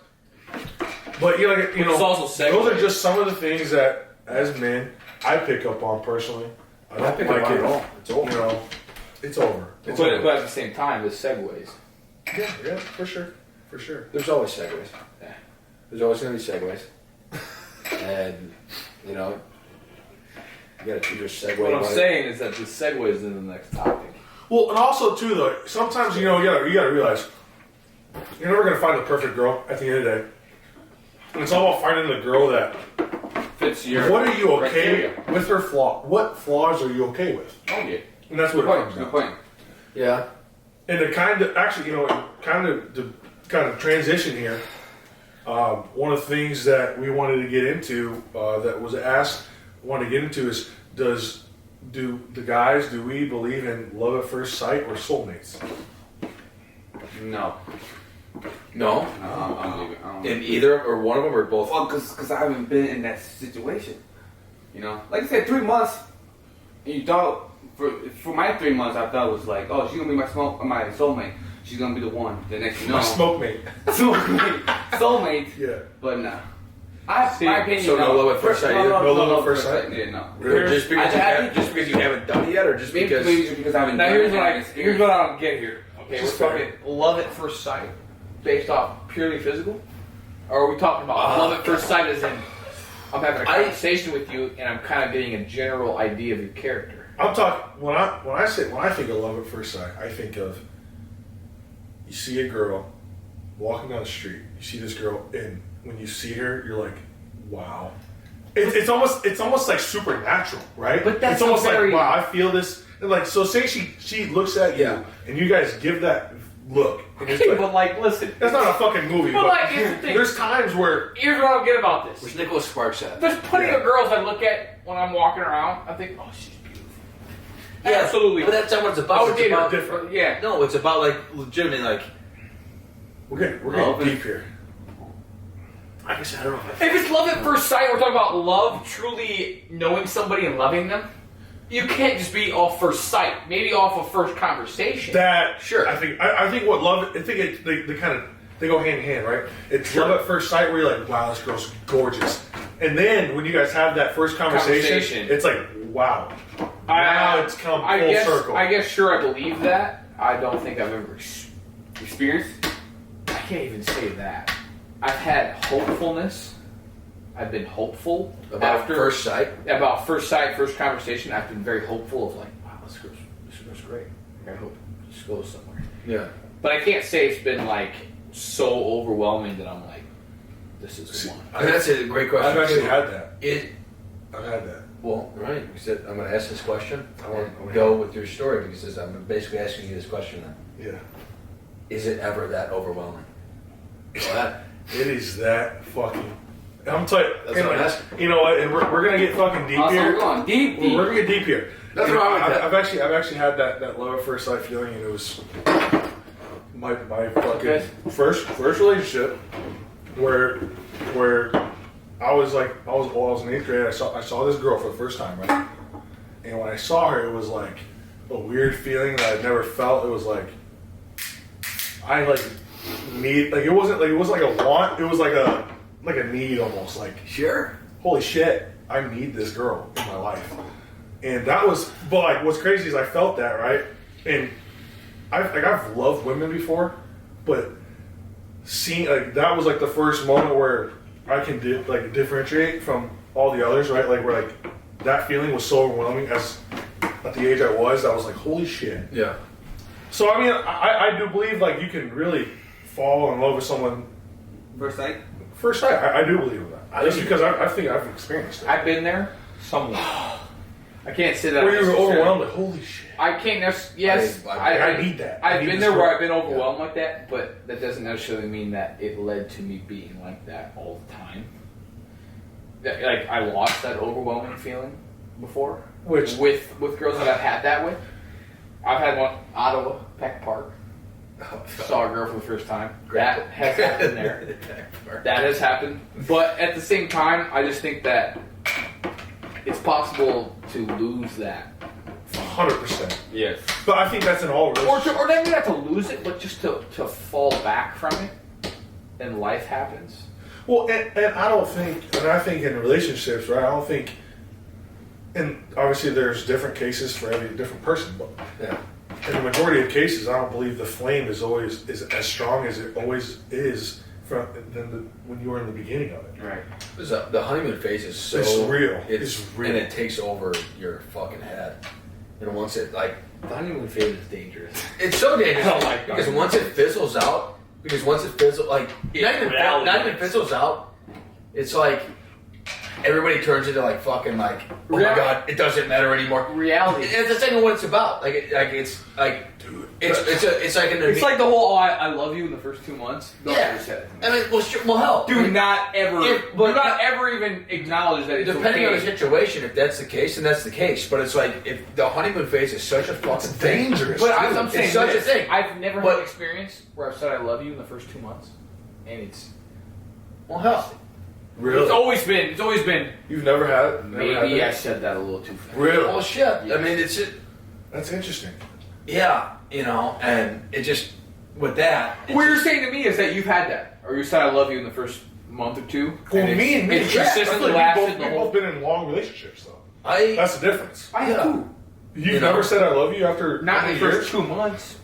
But It's also those segues. are just some of the things that, as men, I pick up on personally. I I don't pick like up on it. it all. It's over. You know, it's over. It's But, over. but at the same time, it's segues. Yeah, for sure. There's always segues. Yeah. There's always going to be segues. And, you gotta choose your segue. What I'm buddy. saying is that the segues into the next topic. Well, and also too though, sometimes you gotta realize you're never gonna find the perfect girl at the end of the day. And it's all about finding the girl that. Fits your. What are you okay criteria. with her flaw? What flaws are you okay with? Oh yeah. And that's what Good it point. comes Good down. point. Yeah. And to kind of actually, to transition here. One of the things that we wanted to get into that was asked, wanted to get into is do we believe in love at first sight or soulmates? No. No. I don't believe it. I don't In either or one of them or both. Well, because I haven't been in that situation. Like I said, 3 months. And you thought for my 3 months, I thought it was like, oh, she's gonna be my soulmate. She's gonna be the one. The next, My smoke mate. soulmate. Yeah. But no. My opinion. so no love at first sight either? No love at first sight? Yeah, no. Really? Just because, I- just because you haven't done it yet, or just Maybe because? because I haven't. Now done here's it, what I I haven't here's experienced what I don't get here. Okay, Just we're talking love at first sight based off purely physical, or are we talking about love at first sight as in I'm having a conversation with you and I'm kind of getting a general idea of your character? I'm talking when I think of love at first sight, I think of you see a girl walking down the street. You see this girl, and when you see her, you're like, wow. It's almost like supernatural, right? But that's it's almost a very- like, wow, I feel this. And like, so say she looks at you, Yeah. and you guys give that look. And it's Okay, like, but like, listen. that's not a fucking movie. But But like, here's the thing. there's times where Here's what I don't get about Where's this. Nicholas Sparks at? There's plenty Yeah. of girls I look at when I'm walking around. I think, oh, she's beautiful. Yeah, Absolutely. But that's not what it's about. I would It's date her about different. Yeah. No, it's about like legitimately like. we're getting Love deep here. I guess I don't know. If I, If it's love at first sight, we're talking about love, truly knowing somebody and loving them. You can't just be off first sight. Maybe off of first conversation. That Sure. I think what love. I think they go hand in hand, right? It's Sure. love at first sight where you're like, wow, this girl's gorgeous, and then when you guys have that first conversation. It's like, wow. Now it's come full circle. I guess, sure, I believe that. I don't think I've ever. Experience. I can't even say that. I've had hopefulness. I've been hopeful about after first sight. about first sight, first conversation. I've been very hopeful of like, wow, this girl's great. I hope this goes somewhere. Yeah. But I can't say it's been like so overwhelming that I'm like, this is the one. And that's a great question. I've actually too. had that. I've had that. Well, right. You said I'm going to ask this question. I want to go with your story because I'm basically asking you this question. Then, Yeah. is it ever that overwhelming? Well, that It is that fucking I'm telling That's what I'm asking. you know what? And we're gonna get fucking deep Also, here. we're going deep. We're gonna get deep here. That's You know, wrong with that. I've actually had that love at first sight feeling, and it was my fucking first relationship where I was in 8th grade. I saw this girl for the first time, right? And when I saw her, it was like a weird feeling that I'd never felt. It was like I need, like it wasn't like a want. It was like a need almost. Like, Sure. holy shit, I need this girl in my life. And that was, but like what's crazy is I felt that, right? And I've loved women before, but seeing like that was like the first moment where I can differentiate from all the others, right? Like where like that feeling was so overwhelming as at the age I was like, holy shit. Yeah. So I mean, I do believe like you can really fall in love with someone First sight. first sight. I do believe in that. Just because I think I've experienced it. I've been there somewhat. I can't say that. Where you were necessarily. overwhelmed, like holy shit. I can't. Yes, I need that. I I've need been this there where girl. I've been overwhelmed like that, but that doesn't necessarily mean that it led to me being like that all the time. Like I lost that overwhelming feeling before, Which with girls that I've had that with. I've had one Ottawa Peck Park. Saw a girl for the first time. That has happened there. That has happened, but at the same time, I just think that it's possible to lose that. 100%. Yes. But I think that's in all relationships. Or maybe not to lose it, but just to fall back from it, and life happens. Well, and I don't think, and I think in relationships, right? I don't think, and obviously there's different cases for every different person, but Yeah. in the majority of cases, I don't believe the flame is as strong as it always is when you were in the beginning of it. Right. The honeymoon phase is so It's real. It's real. and it takes over your fucking head. And once it like, The honeymoon phase is dangerous. it's so dangerous I don't like because honeymoon once it fizzles out, like Reality not even is- fizzles out, it's like everybody turns into like fucking like, oh my Reality. god, it doesn't matter anymore. Reality. It's the thing what it's about. It's like It's like the whole I love you in the first 2 months. Don't yeah. ever say it. I mean, well, hell, Do not ever. But do not ever even acknowledge that it's depending okay. on the situation, if that's the case, then that's the case. But it's like if the honeymoon phase is such a fucking thing. dangerous. But I'm It's saying such a this, thing. I've never But- had an experience where I've said I love you in the first 2 months, and it's Well, Really? it's always been. You've never had it? Never had Maybe I that? said that a little too fast. Really? well, shit. I mean, it's just, That's interesting. yeah, and it just with that. it's What you're just- saying to me is that you've had that, or you said I love you in the first month or two. Well, and me and me, it's yeah. consistently I feel lasted like the we've whole. both been in long relationships, though. I That's the difference. I Yeah. do. You've You know. never said I love you after Not in many the first years? 2 months.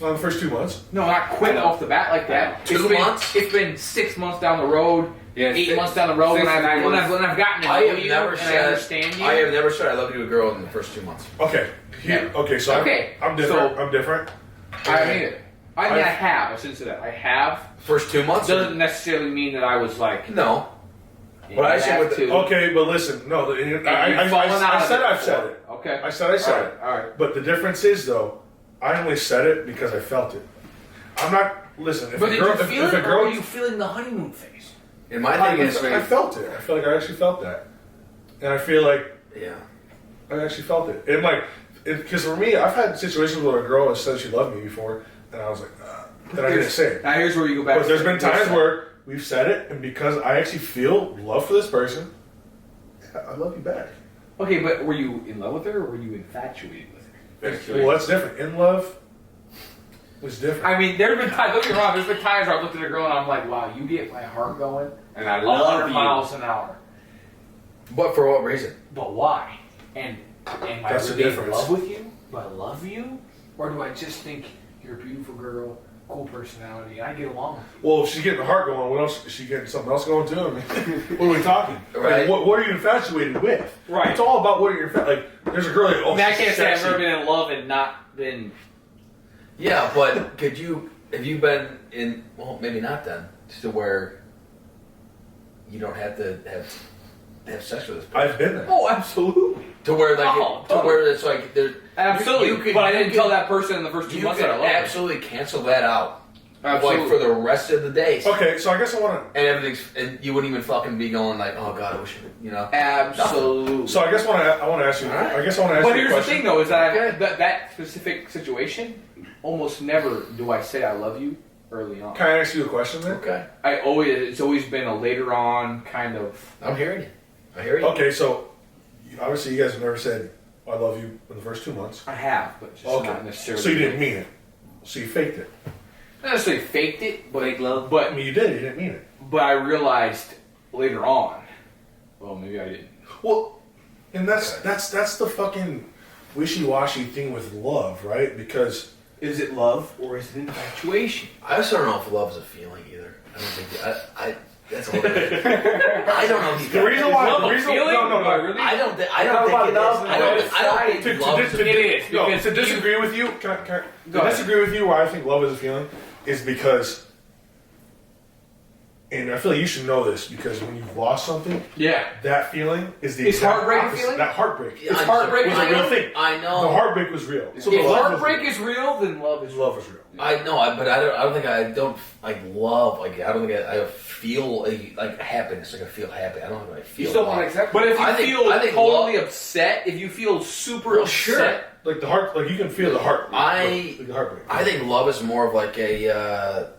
Not in the first 2 months. No, not quick off the bat like that. 2 It's been- months? It's been 6 months down the road. Yeah, 8 months down the road 6 when to 9 I've months. gotten to know I have you never and I said understand you. I have never said I love you to a girl in the first 2 months. Okay. Okay, so Okay, I'm different. so- I'm different. I mean it. I mean, I I've- have. I shouldn't say that. I have. First 2 months? Doesn't necessarily mean that I was like. No. you But I have said with the- to. Okay, but listen. No, I You've fallen out I of said it I've said before. it. Okay. I said it. All right. But the difference is, though, I only said it because I felt it. I'm not. Listen, if But a did girl, you feel if it, a or girl, were you feeling the honeymoon phase? And my thing is, I felt it. I feel like I actually felt that, and I feel like yeah. I actually felt it. And like, because for me, I've had situations where a girl has said she loved me before, and I was like, and I didn't say it. Now here's where you go back. But there's to been the times side. where we've said it, and because I actually feel love for this person, I love you back. Okay, but were you in love with her, or were you infatuated with her? Well, that's different. In love was different. I mean, there's been times. Don't get me wrong. There's been times where I've looked at a girl and I'm like, "Wow, you get my heart going And I 100 love you. miles an hour." But for what reason? But why? And am I That's the really in difference. love with you? Do I love you, or do I just think you're a beautiful girl, cool personality, and I get along with you? Well, if she's getting the heart going, what else? Is she getting something else going too? I mean, what are we talking? Right. Like, what are you infatuated with? Right. It's all about what you're like. There's a girl that I mean, I she's can't say I've sexy. ever been in love and not been. Yeah, but have you been in, well, maybe not then, to where you don't have to have sex with this person. I've been there. Oh, absolutely, To where like, Oh, to where it's like, there, absolutely. you could- but I you didn't could- tell that person in the first 2 you months could that I love her. absolutely cancel that out Absolutely. for the rest of the days. Okay, so I guess I want to. And everything's, and you wouldn't even fucking be going like, oh god, I wish, Absolutely. So I guess I want to ask you. All right. I guess I want to ask But you a here's the question. thing, though, is that Okay. that specific situation, almost never do I say I love you early on. Can I ask you a question then? Okay, It's always been a later on kind of. I'm hearing you. I hear you. Okay, so obviously you guys have never said I love you in the first 2 months. I have, but just Okay, not necessarily. so you didn't mean it. So you faked it. Not necessarily faked it, but Fake love. I but mean, you did. You didn't mean it. I realized later on. Well, maybe I didn't. Well, and that's the fucking wishy-washy thing with love, right? Because Is it love or is it infatuation? I also don't know if love is a feeling either. I don't think I that's a whole different- I don't know. the reason why Love the a reason feeling? no. Really? I don't think Talk it about is. love and I don't think to, love to, is to, It is, no, because to disagree with you, to Go ahead. disagree with you, why I think love is a feeling is because, and I feel like you should know this because when you've lost something, Yeah. that feeling is the Is exact heartbreak a opposite. feeling? That heartbreak. Yeah, It's I- heartbreak was a real thing. I know. The heartbreak was real. So the If love was heartbreak real. is real, then love is Love was real. I know, but I don't think I don't like love. Like I don't think I feel like happiness. Like I feel happy. I don't think I feel. You still love. want to accept? But if you I think- feel I think totally love- upset, if you feel super Well, upset, sure. Like the heart, like you can feel the heart. I- like the heartbreak. I think love is more of like a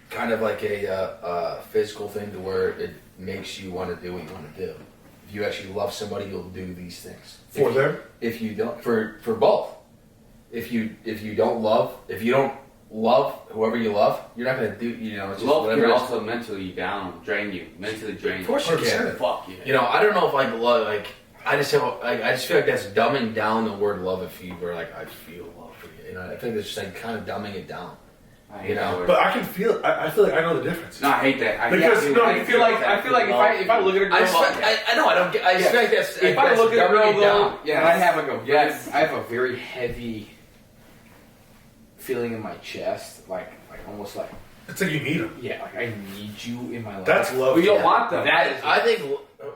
kind of like a physical thing to where it makes you want to do what you want to do. If you actually love somebody, you'll do these things For If you- them? If you don't, for both. If you don't love whoever you love, you're not gonna do. You know, it's just Love whatever can it is. also mentally drain you, mentally drain you. Of course you can. 100%. Fuck you. You know, I don't know if like love, like I just feel like that's dumbing down the word love. If you were like, I feel love for you, you know, I think it's just like kind of dumbing it down. I hate You know, that word. But I can feel it. I feel like I know the difference. No, I hate that. Because, dude, no, I feel like if I look at a girl, I know I don't. I just feel like that's. if I that's look at a dumbing girl it though, down. and I have like Yes. I have a very heavy feeling in my chest, like almost like It's like you need them. like I need you in my life. That's love. But you don't Yeah. want them. That is I think.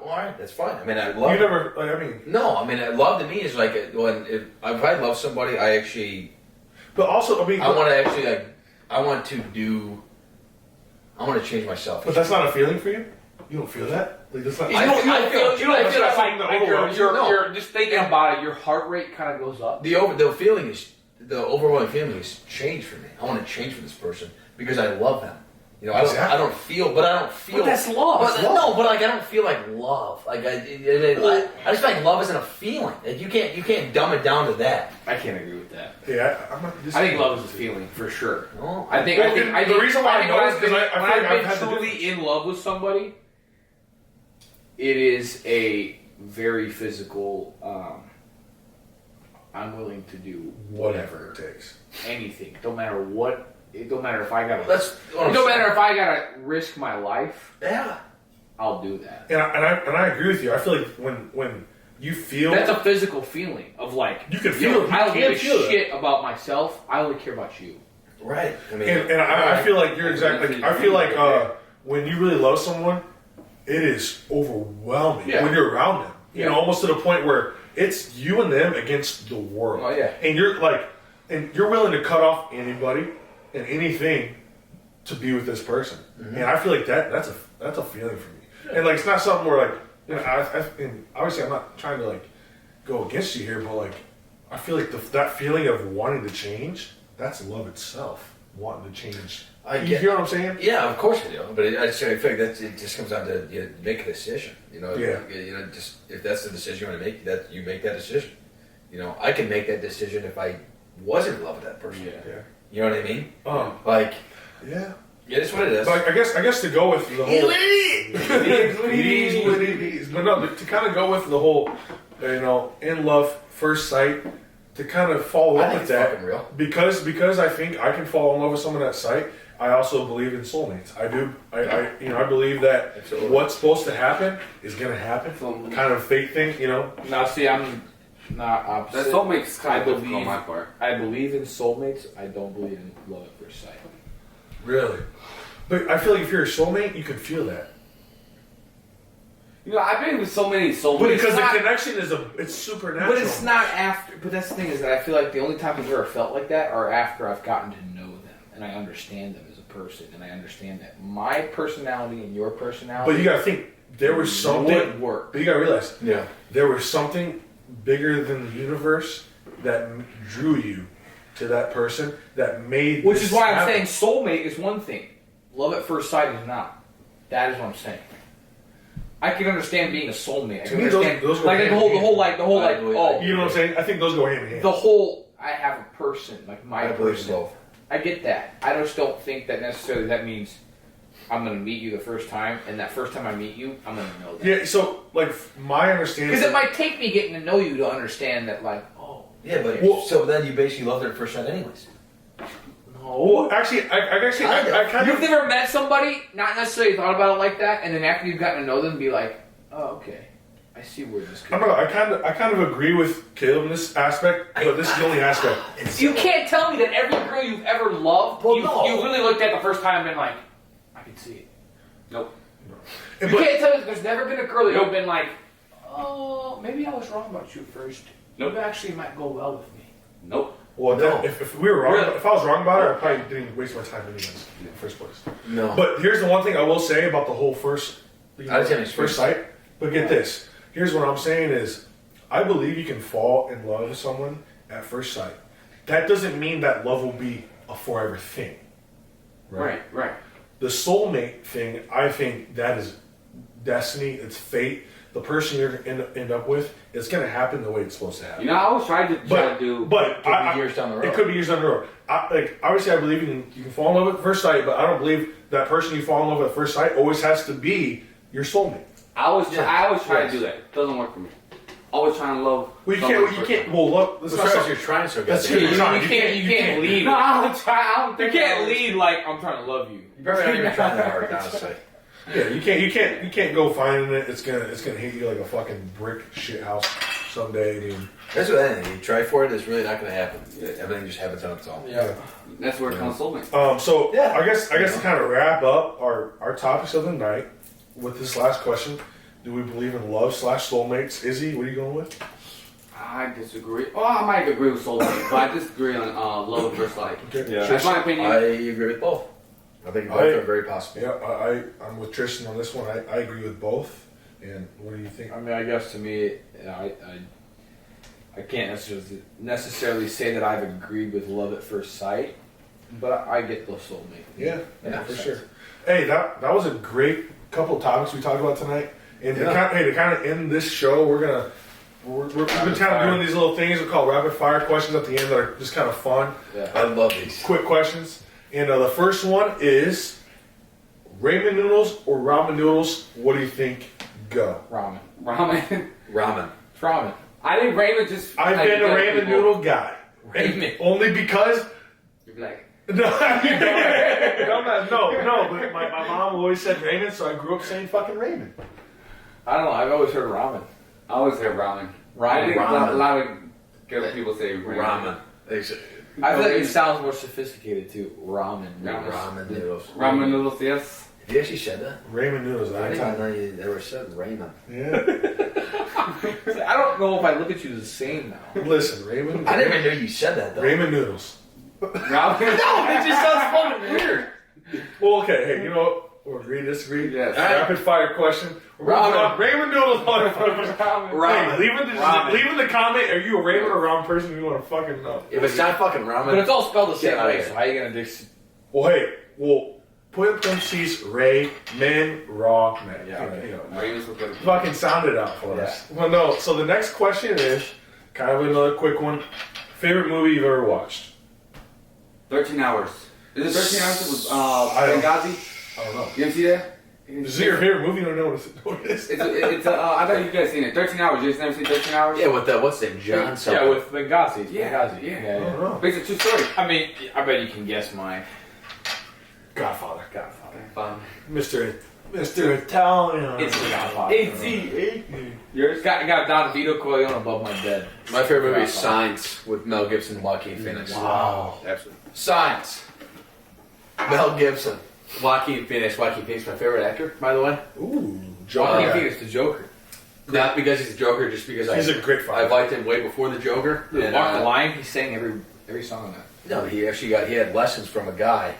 All right, that's fine. I mean, I love. You never. Like, I mean, No, I mean, love to me is like if I love somebody, I actually but also, I mean, I want to actually like I want to change myself. but that's not a feeling for you. You don't feel that. Like that's not. You I don't, feel- you don't that's feel not like, something that like overwhelms you. No. you're just thinking about it, your heart rate kind of goes up. The overwhelming feeling is change for me. I want to change for this person because I love them. You know, Exactly. I don't feel. But that's love. But, no, but like I don't feel like love. Like I just feel like love isn't a feeling. Like you can't dumb it down to that. I can't agree with that. Yeah, I'm not. I think love is a feeling for sure. No, I think. Well, I think. the I think reason why I think know when is 'cause been- I feel when like I've I've had the been truly in love with somebody, it is a very physical. I'm willing to do whatever it takes. anything. Don't matter what. It don't matter if I gotta. that's. What I'm It don't saying. matter if I gotta risk my life. Yeah. I'll do that. And I agree with you. I feel like when you feel That's a physical feeling of like You can feel it. I don't You give can a feel that. shit about myself. I only care about you. Right. I mean, and I feel like you're exactly. Like, I feel like when you really love someone, it is overwhelming Yeah. when you're around them. You Yeah. know, almost to the point where it's you and them against the world. Oh, yeah. And you're like, and you're willing to cut off anybody and anything to be with this person. Mm-hmm. And I feel like that's a feeling for me. And like it's not something where like you know and obviously I'm not trying to like go against you here, but like I feel like that feeling of wanting to change, that's love itself. Wanting to change. You hear what I'm saying? Yeah, of course I do. But I feel like it just comes down to make a decision. You know, Yeah. Just if that's the decision you want to make, that you make that decision. You know, I can make that decision if I wasn't in love with that person. Yeah. You know what I mean? Yeah. Yeah, it's what it is. But I guess to go with the whole it is what it is. But no, to kind of go with the whole, you know, in love first sight, to kind of follow I up think with it's that fucking real. because I think I can fall in love with someone at sight. I also believe in soulmates. I do. I believe that Absolutely. what's supposed to happen is going to happen. Kind of fate thing, you know. Now, see, I'm not opposite. That soulmate's kind I of difficult believe- on my part. I believe in soulmates. I don't believe in love at first sight. Really. But I feel like if you're a soulmate, you can feel that. You know, I've been with so many soulmates. But because not- the connection it's supernatural. But it's not after. But that's the thing is that I feel like the only time I've ever felt like that are after I've gotten to know them, and and I understand them as a person, and I understand that my personality and your personality. But you gotta think there was something. would work. But you gotta realize, Yeah. there was something bigger than the universe that drew you to that person that made. Which this is why I'm happen. saying soulmate is one thing. Love at first sight is not. That is what I'm saying. I can understand being a soulmate. I To can me, understand those go like hand the in whole, hand. oh, You know what I'm saying? I think those go hand in hand. the whole. I have a person, like my I believe person. both. I get that. I just don't think that necessarily that means I'm going to meet you the first time, and that first time I meet you, I'm going to know that. Yeah. So, like, my understanding. Because it might take me getting to know you to understand that, like, oh, Yeah, but Well- so then you basically loved her at first sight, anyways. no. Well, actually, I kind You've of. never met somebody, not necessarily thought about it like that, and then after you've gotten to know them, be like, oh, okay, I see where this I could don't know. I kind of agree with Caleb in this aspect, but this is the only aspect. You can't tell me that every girl you've ever loved, Well, you, no. you really looked at the first time and been like, I can see it. Nope. You But- can't tell me that there's never been a girl that you've been like, oh, maybe I was wrong about you first. Nope. You actually might go well with me. Nope. Well, No. if we were wrong, Really? if I was wrong about it, I probably didn't waste my time anyways in the first place. No. But here's the one thing I will say about the whole first, I just haven't first sight. But get this. Here's what I'm saying is, I believe you can fall in love with someone at first sight. That doesn't mean that love will be a forever thing. Right. The soulmate thing, I think that is destiny. It's fate. The person you're gonna end up with, it's gonna happen the way it's supposed to happen. You know, I was trying to But do. but Could be years down the road. It could be years down the road. Like obviously, I believe you can fall in love at first sight, but I don't believe that person you fall in love with at first sight always has to be your soulmate. I always try Yes. to do that. It doesn't work for me. Always trying to love. Well, you someone can't. You first. can't. Well, look. That's not Because something- you're trying so That's goddamn it. hard. You can't lead. No, I don't try. I don't You think can't lead like I'm trying to love you. You're probably not even trying that hard, honestly. Yeah, you can't go finding it. It's gonna hit you like a fucking brick shit house someday. I mean, That's what I think. You try for it, it's really not going to happen. Everything just happens on its own. Yeah. That's where it comes soulmate. So Yeah. I guess to kind of wrap up our topics of the night with this last question: do we believe in love / soulmates? Izzy, what are you going with? I disagree. Oh, I might agree with soulmate, but I disagree on love at first sight. Okay. Yeah. That's my opinion. I agree with both. I think both are very possible. Yeah, I'm with Tristan on this one. I agree with both. And what do you think? I mean, I guess to me, I can't necessarily say that I've agreed with love at first sight, but I get the soulmate. Yeah, Yeah, for sure. Hey, that was a great couple of topics we talked about tonight. And to kind of end this show, we've been kind of doing these little things we call rapid fire questions at the end that are just kind of fun, Yeah. I love these. quick questions. And the first one is ramen noodles or ramen noodles. What do you think? Go. Ramen. Ramen. Ramen. It's ramen. I think ramen just. I've like, been a other ramen people. noodle guy. Ramen. Only because. You'd be like, No, no, but my mom always said ramen, so I grew up saying fucking ramen. I don't know. I've always heard of ramen. I always say ramen. Ramen. I think Ramen. a lot of good people say ramen. Ramen. They say I feel like it sounds more sophisticated too. Ramen. Ramen. ramen noodles. Ramen noodles, yes. Have you actually said that? Ramen noodles. I didn't know you ever said ramen. Yeah. I don't know if I look at you the same now. Listen, ramen. I didn't even know you said that, though. Ramen noodles. Ramen. It just sounds fucking weird. Well, okay. Hey, you know what? We'll agree, disagree. Yes. Rapid fire question. We're Ramen. moving on. Ramen noodles, motherfuckers. Ramen. Hey, leave in the comment. Are you a ramen or ramen person? We want to fucking know. If it's not fucking ramen, But it's all spelled the same Get out of way, here. so how are you gonna dish? Well, hey, put in parentheses Ray Men Raw Men. Yeah, You know, Ravens with good. fucking sound it out for us. Well, no. So the next question is kind of another quick one. Favorite movie you've ever watched? 13 hours. Is it 13 hours with I don't- Benghazi? I don't know. You didn't see that? Is it your favorite movie? You don't know what it is. I thought you guys seen it. 13 hours. You guys never seen 13 hours? yeah, with what's his name? John something. Yeah, with Benghazi. Yeah, Benghazi. yeah. I don't know. Based on true story. I mean, I bet you can guess mine. Godfather. Godfather. Mr. Italian. It's the Godfather. Yours? Got Don Vito Corleone above my bed. My favorite movie is Godfather. Signs with Mel Gibson and Joaquin Phoenix. Wow. Absolutely. Signs. Mel Gibson. Joaquin Phoenix. Joaquin Phoenix, my favorite actor, by the way. Ooh. Joaquin Joker. Phoenix, the Joker. Not because he's the Joker, just because He's I a great I've fighter. liked him way before the Joker. Dude, And, Walk the Line, he sang every song on that. No, he had lessons from a guy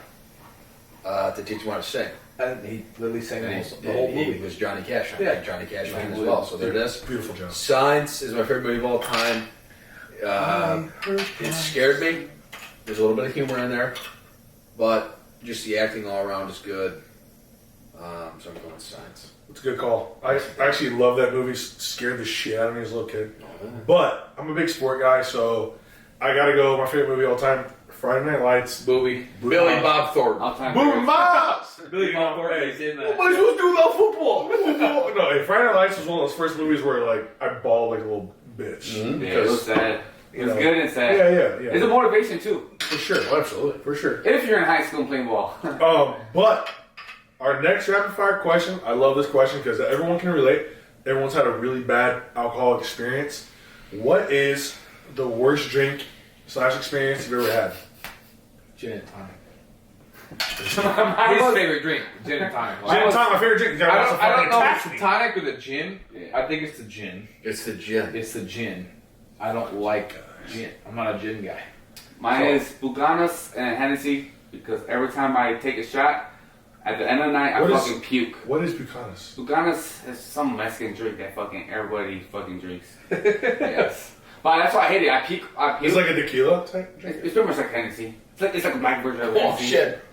to teach him how to sing. And he literally sang And the whole he movie. was Johnny Cash. I'm Yeah. a Johnny Cash fan as well. So there it is. Beautiful job. Signs is my favorite movie of all time. It scared me. There's a little bit of humor in there, but just the acting all around is good. So I'm going with Signs. It's a good call. I actually love that movie. Scared the shit out of me as a little kid. But I'm a big sport guy, so I gotta go. My favorite movie of all time, Friday Night Lights. Movie. Billy Bob Thornton. All time. Boom Bobs! Billy You know, Bob Thornton hey, is in What that. am I supposed to do without football? No, hey, Friday Night Lights was one of those first movies where like I bawled like a little bitch. Yeah, it was sad. It was You know. good and sad. Yeah. It's a motivation too. For sure. Absolutely. For sure. If you're in high school and playing ball. But our next rapid fire question, I love this question because everyone can relate. Everyone's had a really bad alcohol experience. What is the worst drink / experience you've ever had? Gin and tonic. Mine His was- favorite drink, gin and tonic. Gin and tonic, my favorite drink. You gotta watch the I don't fucking know if Catfish. it's the tonic or the gin. Yeah. I think it's the gin. It's the gin. It's the gin. I don't like gin. I'm not a gin guy. Mine is Bucanas and Hennessy because every time I take a shot, at the end of the night, I What is- fucking puke. What is Bucanas? Bucanas is some Mexican drink that fucking everybody fucking drinks. Yes. But that's why I hate it. I puke. It's like a tequila type drink. It's pretty much like Hennessy. It's like a black version of Oh Hennessy. shit!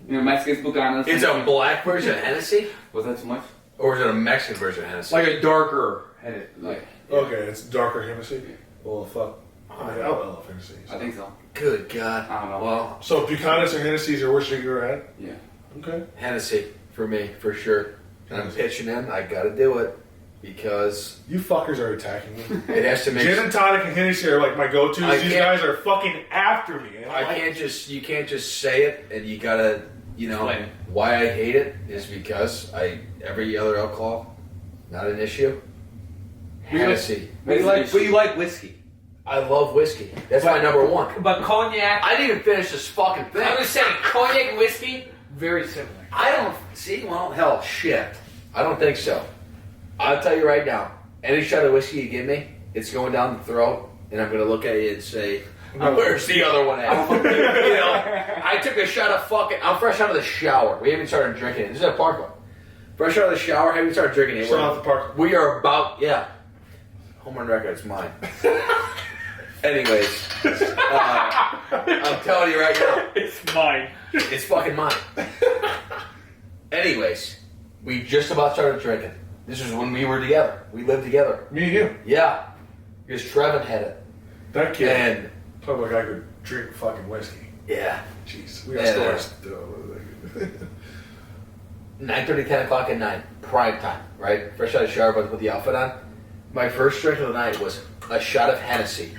You know, Mexicans, Bucanas. It's a black version of Hennessy, Was that too much? or is it a Mexican version of Hennessy? Like a darker. Like Okay, it's darker Hennessy. Well, fuck. I love Hennessy. I think so. Good God! I don't know. Well, So Bucanas or Hennessy is your worst drink you ever had? Yeah. Okay. Hennessy for me, for sure. And I'm pitching in. I got to do it because You fuckers are attacking me. it has to make. Gin and tonic and Hennessy are like my go-tos. I These can't- guys are fucking after me. And I like- can't just. You can't just say it, and you gotta. You know Explain it. why I hate it is because every other alcohol, not an issue. Hennessy. But you like whiskey. I love whiskey. That's my number one. But cognac, I didn't even finish this fucking thing. I was saying cognac and whiskey, very similar. I don't see. Well, hell, shit. I don't think so. I'll tell you right now. Any shot of whiskey you give me, it's going down the throat, and I'm going to look at you and say, "Where's the other one at?" You know, I took a shot of fucking. I'm fresh out of the shower. We haven't started drinking it. This is a park one. Fresh out of the shower. Haven't started drinking it. Shut off the park. We are about home run record. It's mine. Anyways, I'm telling you right now. It's mine. It's fucking mine. Anyways, we just about started drinking. This was when we were together. We lived together. Me and you. Yeah. Because Trevin had it. That kid. And, Talk about a guy who could drink fucking whiskey. yeah. Jeez. We got Yeah. stories. 9:30, 10 o'clock at night. Prime time, right? Fresh out of the shower, about to put the outfit on. My first drink of the night was a shot of Hennessy.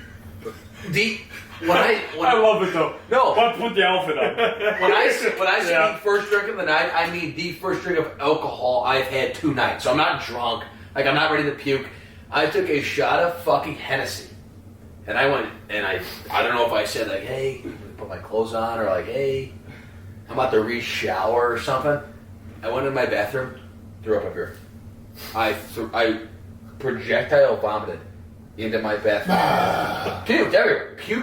When I love it though. No. But put the outfit on. When I say Yeah. the first drink of the night, I mean the first drink of alcohol I've had tonight. So I'm not drunk. Like, I'm not ready to puke. I took a shot of fucking Hennessy. And I went, and I don't know if I said, like, hey, put my clothes on, or like, hey, I'm about to re-shower or something. I went in my bathroom, threw up here. I projectile vomited into my bathroom. Puked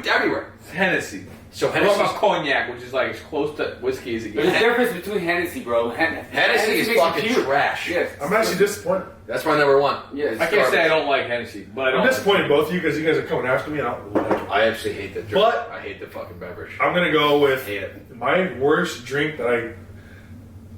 everywhere. It's Hennessy. So What about Hennessy, cognac, which is like as close to whiskey as it There's a gets? difference between Hennessy, bro. Hennessy is makes you fucking puke. trash. Yes. I'm actually disappointed. That's my number one. Yes. I can't say I don't like Hennessy, but I don't. I'm disappointed in both of you because you guys are coming after me and I don't like it. I absolutely hate the drink. But- I hate the fucking beverage. I'm going to go with hate it. my worst drink that I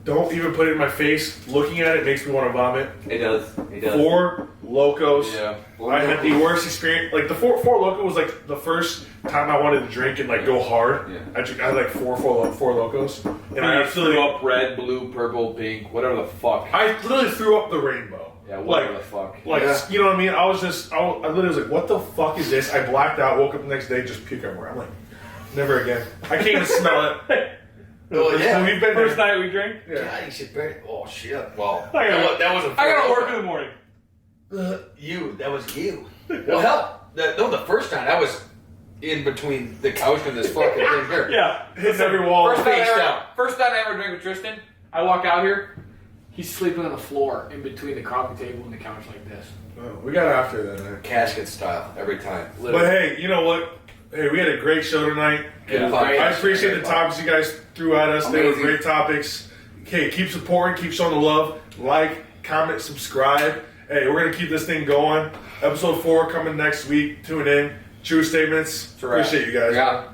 don't even put it in my face. Looking at it makes me want to vomit. It does. It does. Four Locos. Yeah. I had the worst experience. Like the four Loco was like the first time I wanted to drink and like go hard. Yeah. I had like four Locos, and And I I absolutely threw up red, blue, purple, pink, whatever the fuck. I literally threw up the rainbow. Yeah, whatever Like, the fuck. like Yeah. you know what I mean? I literally was like, what the fuck is this? I blacked out, woke up the next day, just puke everywhere. I'm like, never again. I can't even smell it. Oh, yeah. We've been First there. night we drink. Yeah. God, you should bear. Oh shit. Well, I gotta- that wasn't. I gotta work in the morning. You. That was you. Well, hell, the first time that was in between the couch and this fucking thing here. Yeah. Hits every wall. First night, Face down. first night I ever drank with Tristan, I walk out here, he's sleeping on the floor in between the coffee table and the couch like this. Oh, we got after that. Casket style every time. But hey, you know what? Hey, we had a great show tonight. Yeah, I appreciate the topics you guys threw at us. They were Amazing. great topics. Okay, keep supporting, keep showing the love. Like, comment, subscribe. Hey, we're going to keep this thing going. Episode 4 coming next week. Tune in. True statements. a wrap. Appreciate you guys. Yeah.